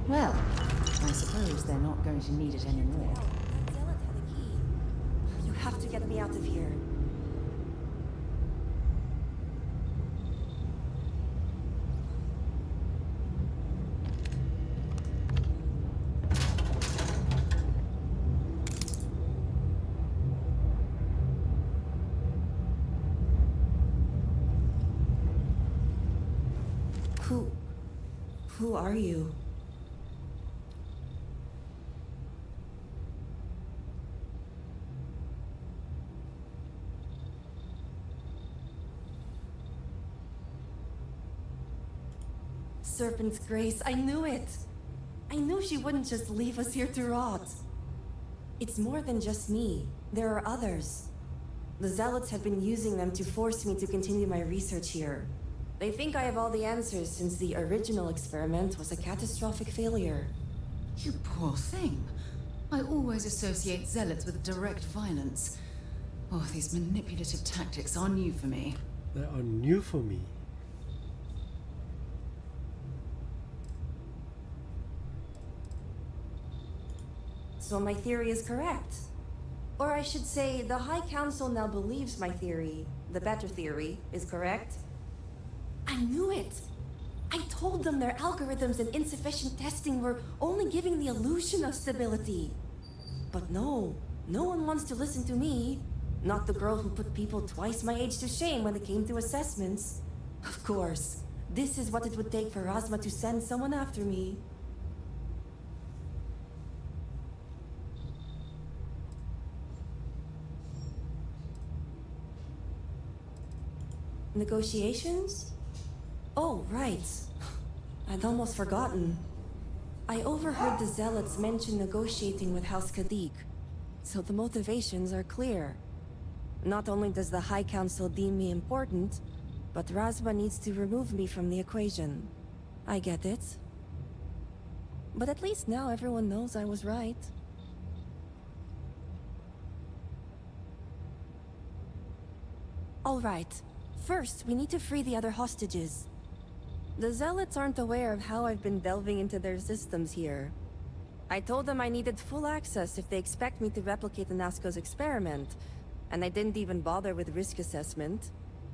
Well, I suppose they're not going to need it anymore. That zealot had a key. You have to get me out of here. Who are you? Serpent's Grace, I knew it! I knew she wouldn't just leave us here to rot. It's more than just me. There are others. The Zealots have been using them to force me to continue my research here. They think I have all the answers since the original experiment was a catastrophic failure. You poor thing. I always associate zealots with direct violence. Oh, these manipulative tactics are new for me. They are new for me. So my theory is correct. Or I should say, the High Council now believes my theory, the better theory, is correct. I knew it! I told them their algorithms and insufficient testing were only giving the illusion of stability. But no one wants to listen to me. Not the girl who put people twice my age to shame when it came to assessments. Of course, this is what it would take for Razma to send someone after me. Negotiations? Oh, right. I'd almost forgotten. I overheard the Zealots mention negotiating with House Kadik, so the motivations are clear. Not only does the High Council deem me important, but Razma needs to remove me from the equation. I get it. But at least now everyone knows I was right. All right. First, we need to free the other hostages. The Zealots aren't aware of how I've been delving into their systems here. I told them I needed full access if they expect me to replicate the Nazco's experiment, And I didn't even bother with risk assessment.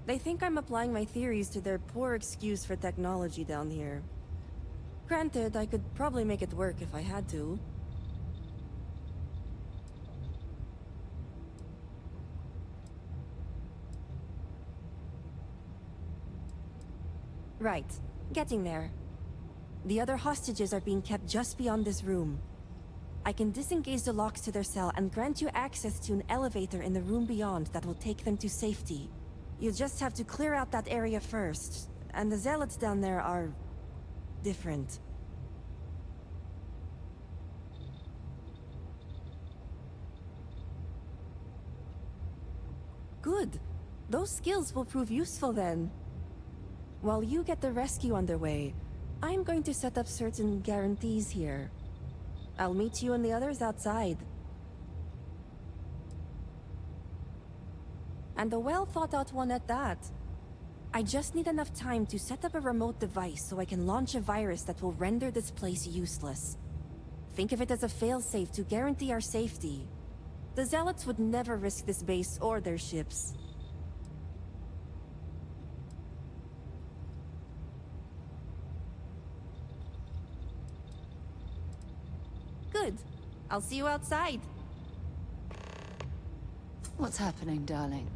They think I'm applying my theories to their poor excuse for technology down here. Granted, I could probably make it work if I had to. Right. Getting there. The other hostages are being kept just beyond this room. I can disengage the locks to their cell and grant you access to an elevator in the room beyond that will take them to safety. You just have to clear out that area first, and the zealots down there are... different. Good. Those skills will prove useful then. While you get the rescue underway, I'm going to set up certain guarantees here. I'll meet you and the others outside. And a well-thought-out one at that. I just need enough time to set up a remote device so I can launch a virus that will render this place useless. Think of it as a failsafe to guarantee our safety. The Zealots would never risk this base or their ships. Good. I'll see you outside. What's happening, darling?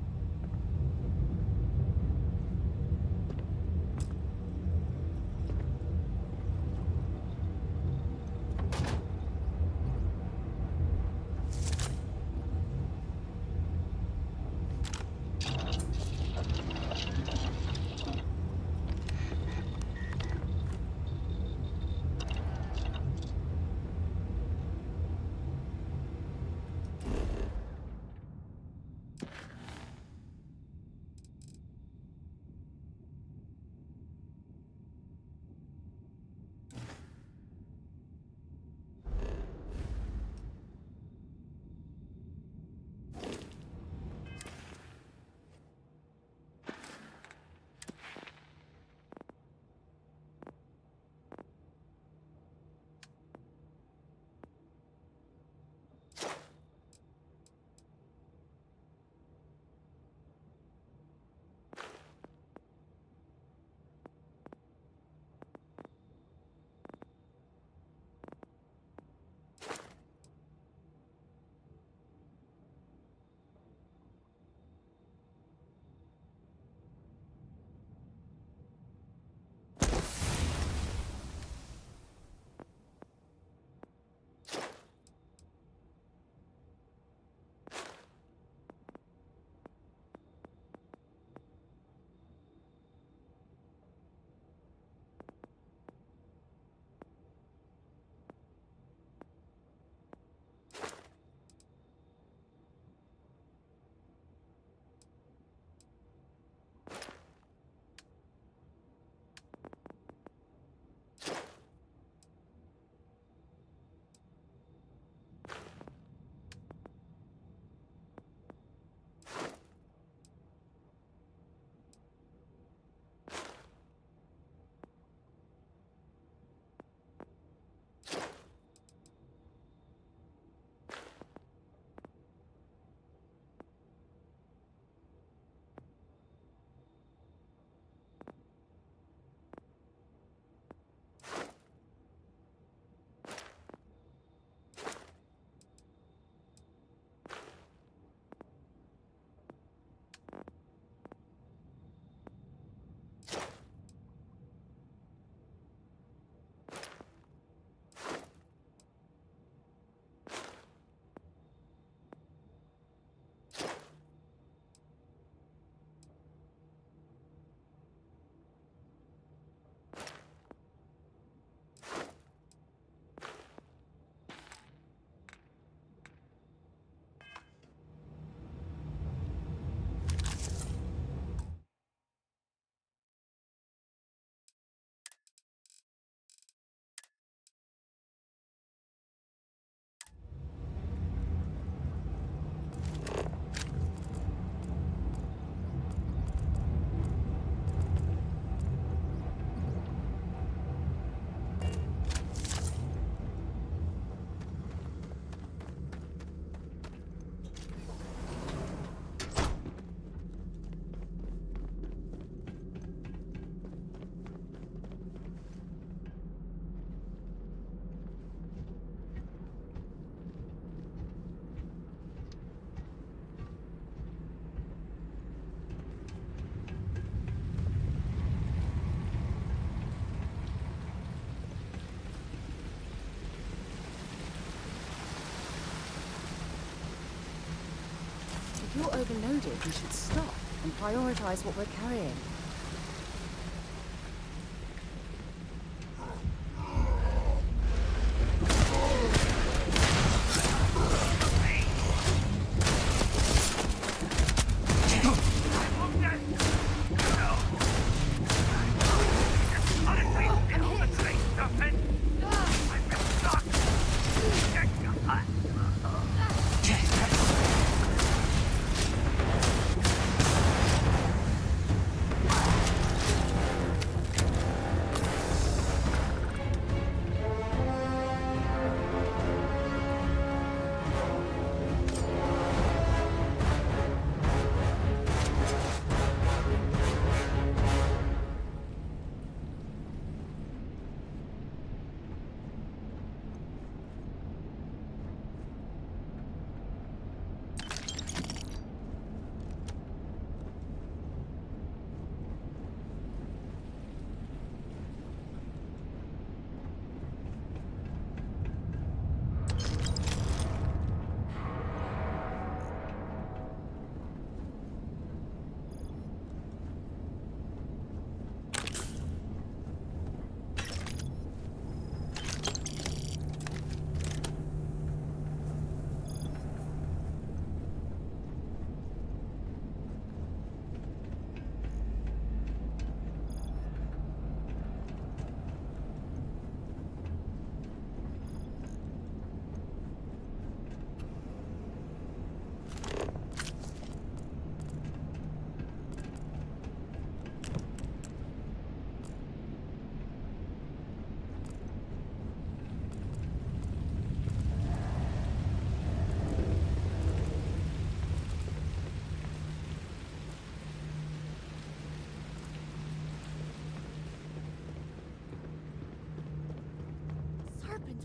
overloaded, we should stop and prioritize what we're carrying.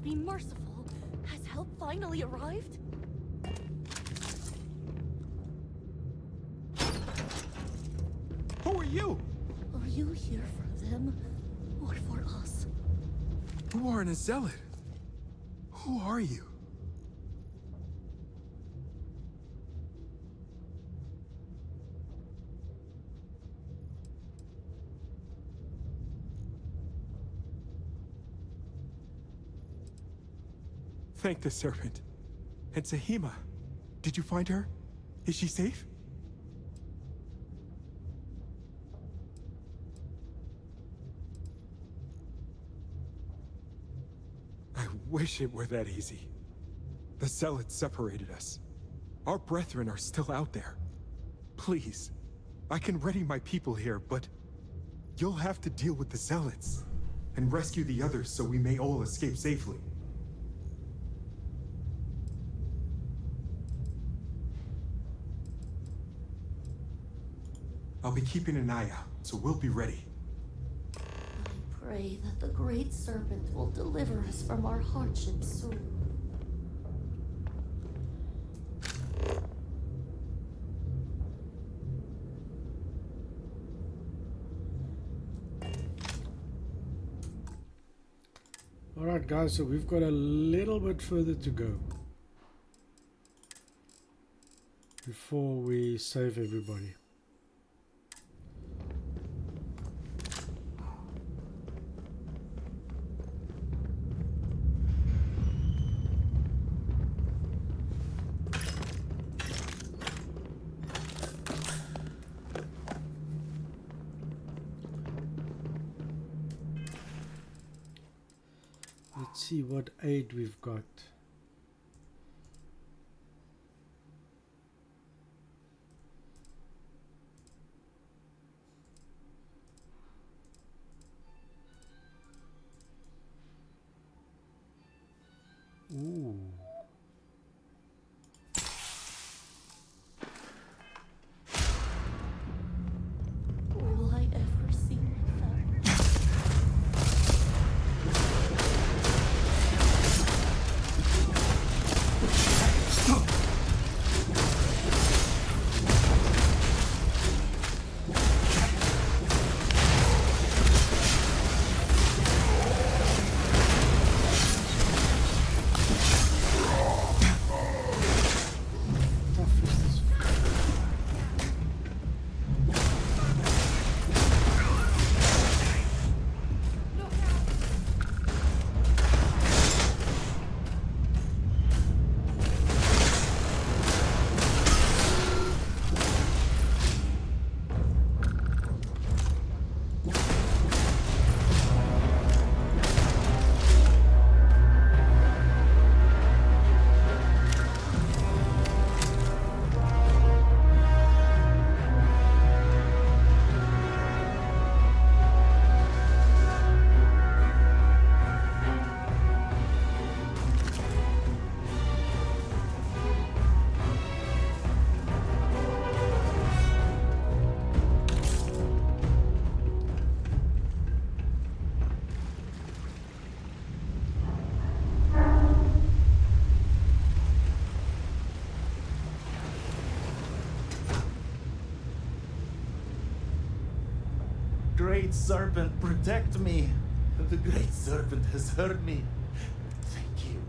Be merciful. Has help finally arrived? Who are you? Are you here for them or for us? You aren't a zealot. Who are you? Thank the Serpent. And Sahima, did you find her? Is she safe? I wish it were that easy. The Zealots separated us. Our brethren are still out there. Please, I can ready my people here, but you'll have to deal with the Zealots and rescue the others so we may all escape safely. I'll be keeping an eye out, so we'll be ready. I pray that the Great Serpent will deliver us from our hardships soon. Alright guys, so we've got a little bit further to go before we save everybody. Let's see what aid we've got. Ooh. Will I ever see my family? Great Serpent, protect me. The Great Serpent has hurt me. Thank you.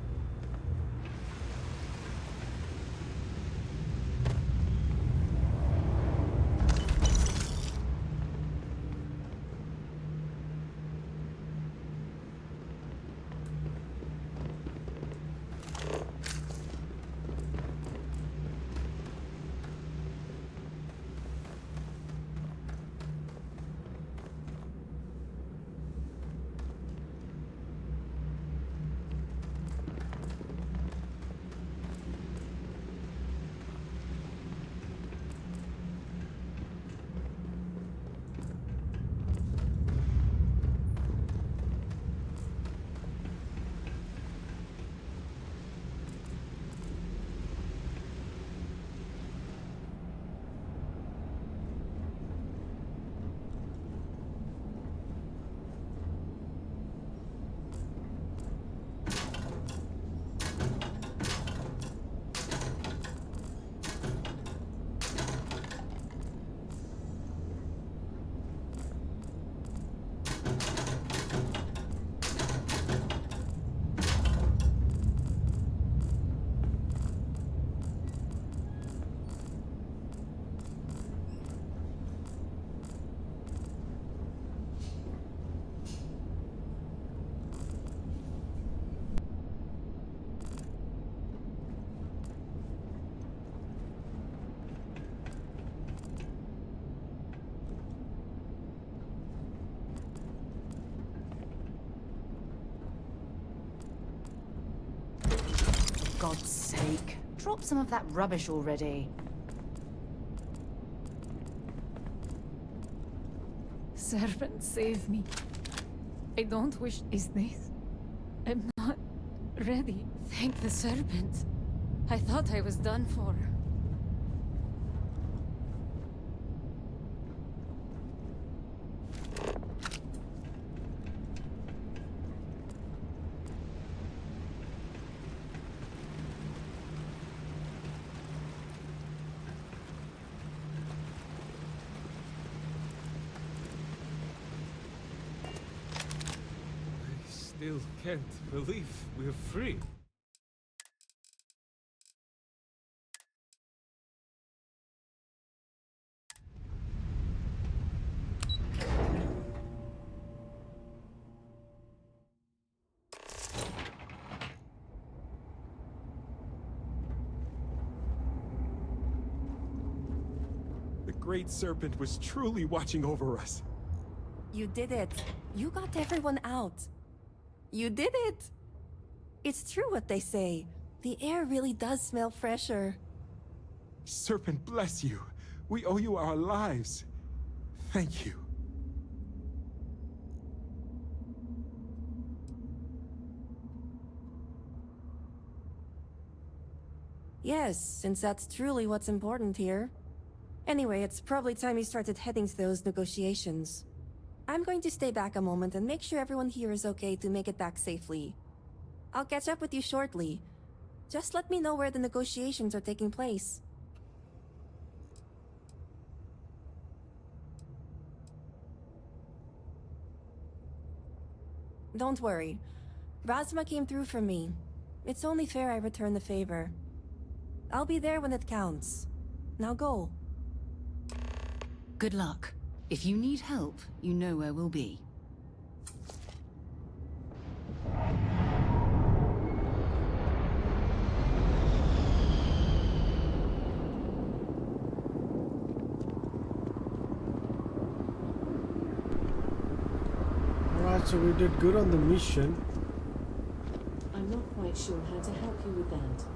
For God's sake, drop some of that rubbish already. Serpent, save me. I don't wish is this. I'm not ready. Thank the serpent. I thought I was done for. Still can't believe we're free. The Great Serpent was truly watching over us. You did it. You got everyone out. You did it! It's true what they say. The air really does smell fresher. Serpent bless you. We owe you our lives. Thank you. Yes, since that's truly what's important here. Anyway, it's probably time you started heading to those negotiations. I'm going to stay back a moment and make sure everyone here is okay to make it back safely. I'll catch up with you shortly. Just let me know where the negotiations are taking place. Don't worry. Razma came through for me. It's only fair I return the favor. I'll be there when it counts. Now go. Good luck. If you need help, you know where we'll be. Alright, so we did good on the mission. I'm not quite sure how to help you with that.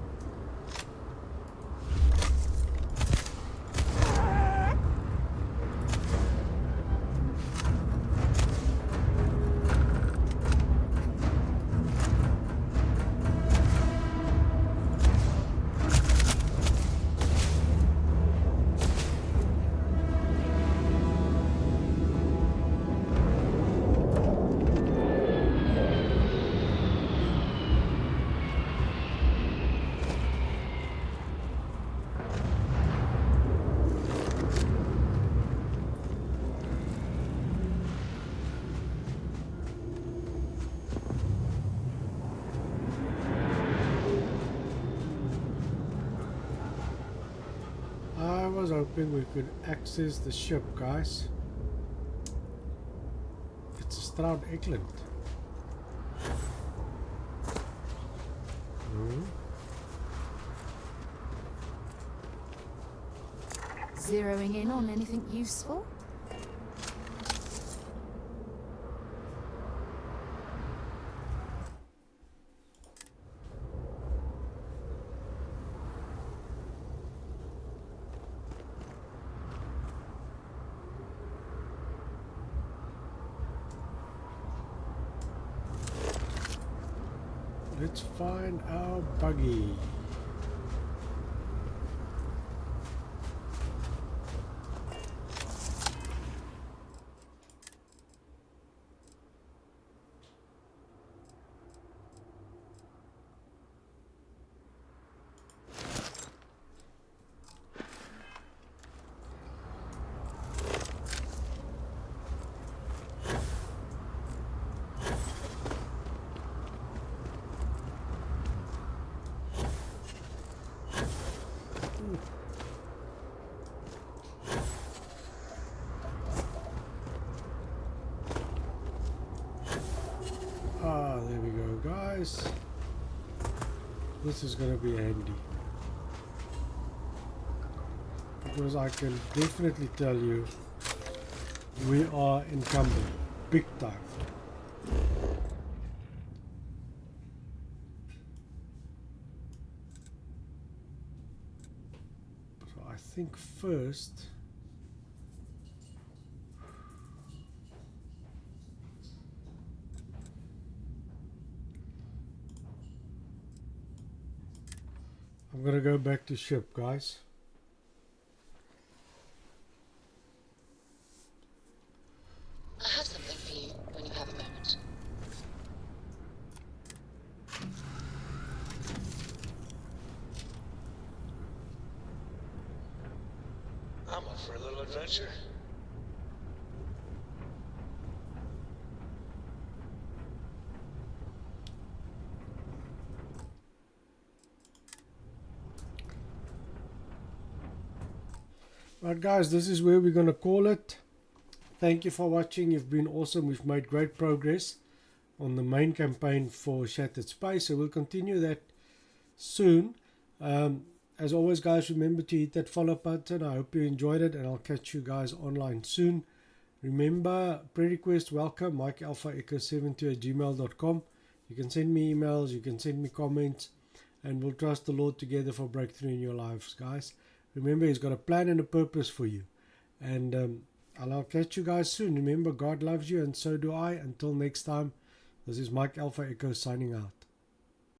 hoping we could access the ship, guys. It's a Stroud Eklund. Zeroing in on anything useful? Let's find our buggy. There we go, guys. This is gonna be handy, because I can definitely tell you we are encumbered big time. So I think first I'm gonna go back to ship, guys. I have something for you when you have a moment. I'm up for a little adventure. Right, guys, this is where we're gonna call it. Thank you for watching. You've been awesome. We've made great progress on the main campaign for Shattered Space, so we'll continue that soon. As always, guys, remember to hit that follow button. I hope you enjoyed it, and I'll catch you guys online soon. Remember, pre-request welcome, mikealphaecho72@gmail.com. You can send me emails, you can send me comments, and we'll trust the Lord together for breakthrough in your lives, guys. Remember, He's got a plan and a purpose for you. And I'll catch you guys soon. Remember, God loves you, and so do I. Until next time, this is Mike Alpha Echo signing out.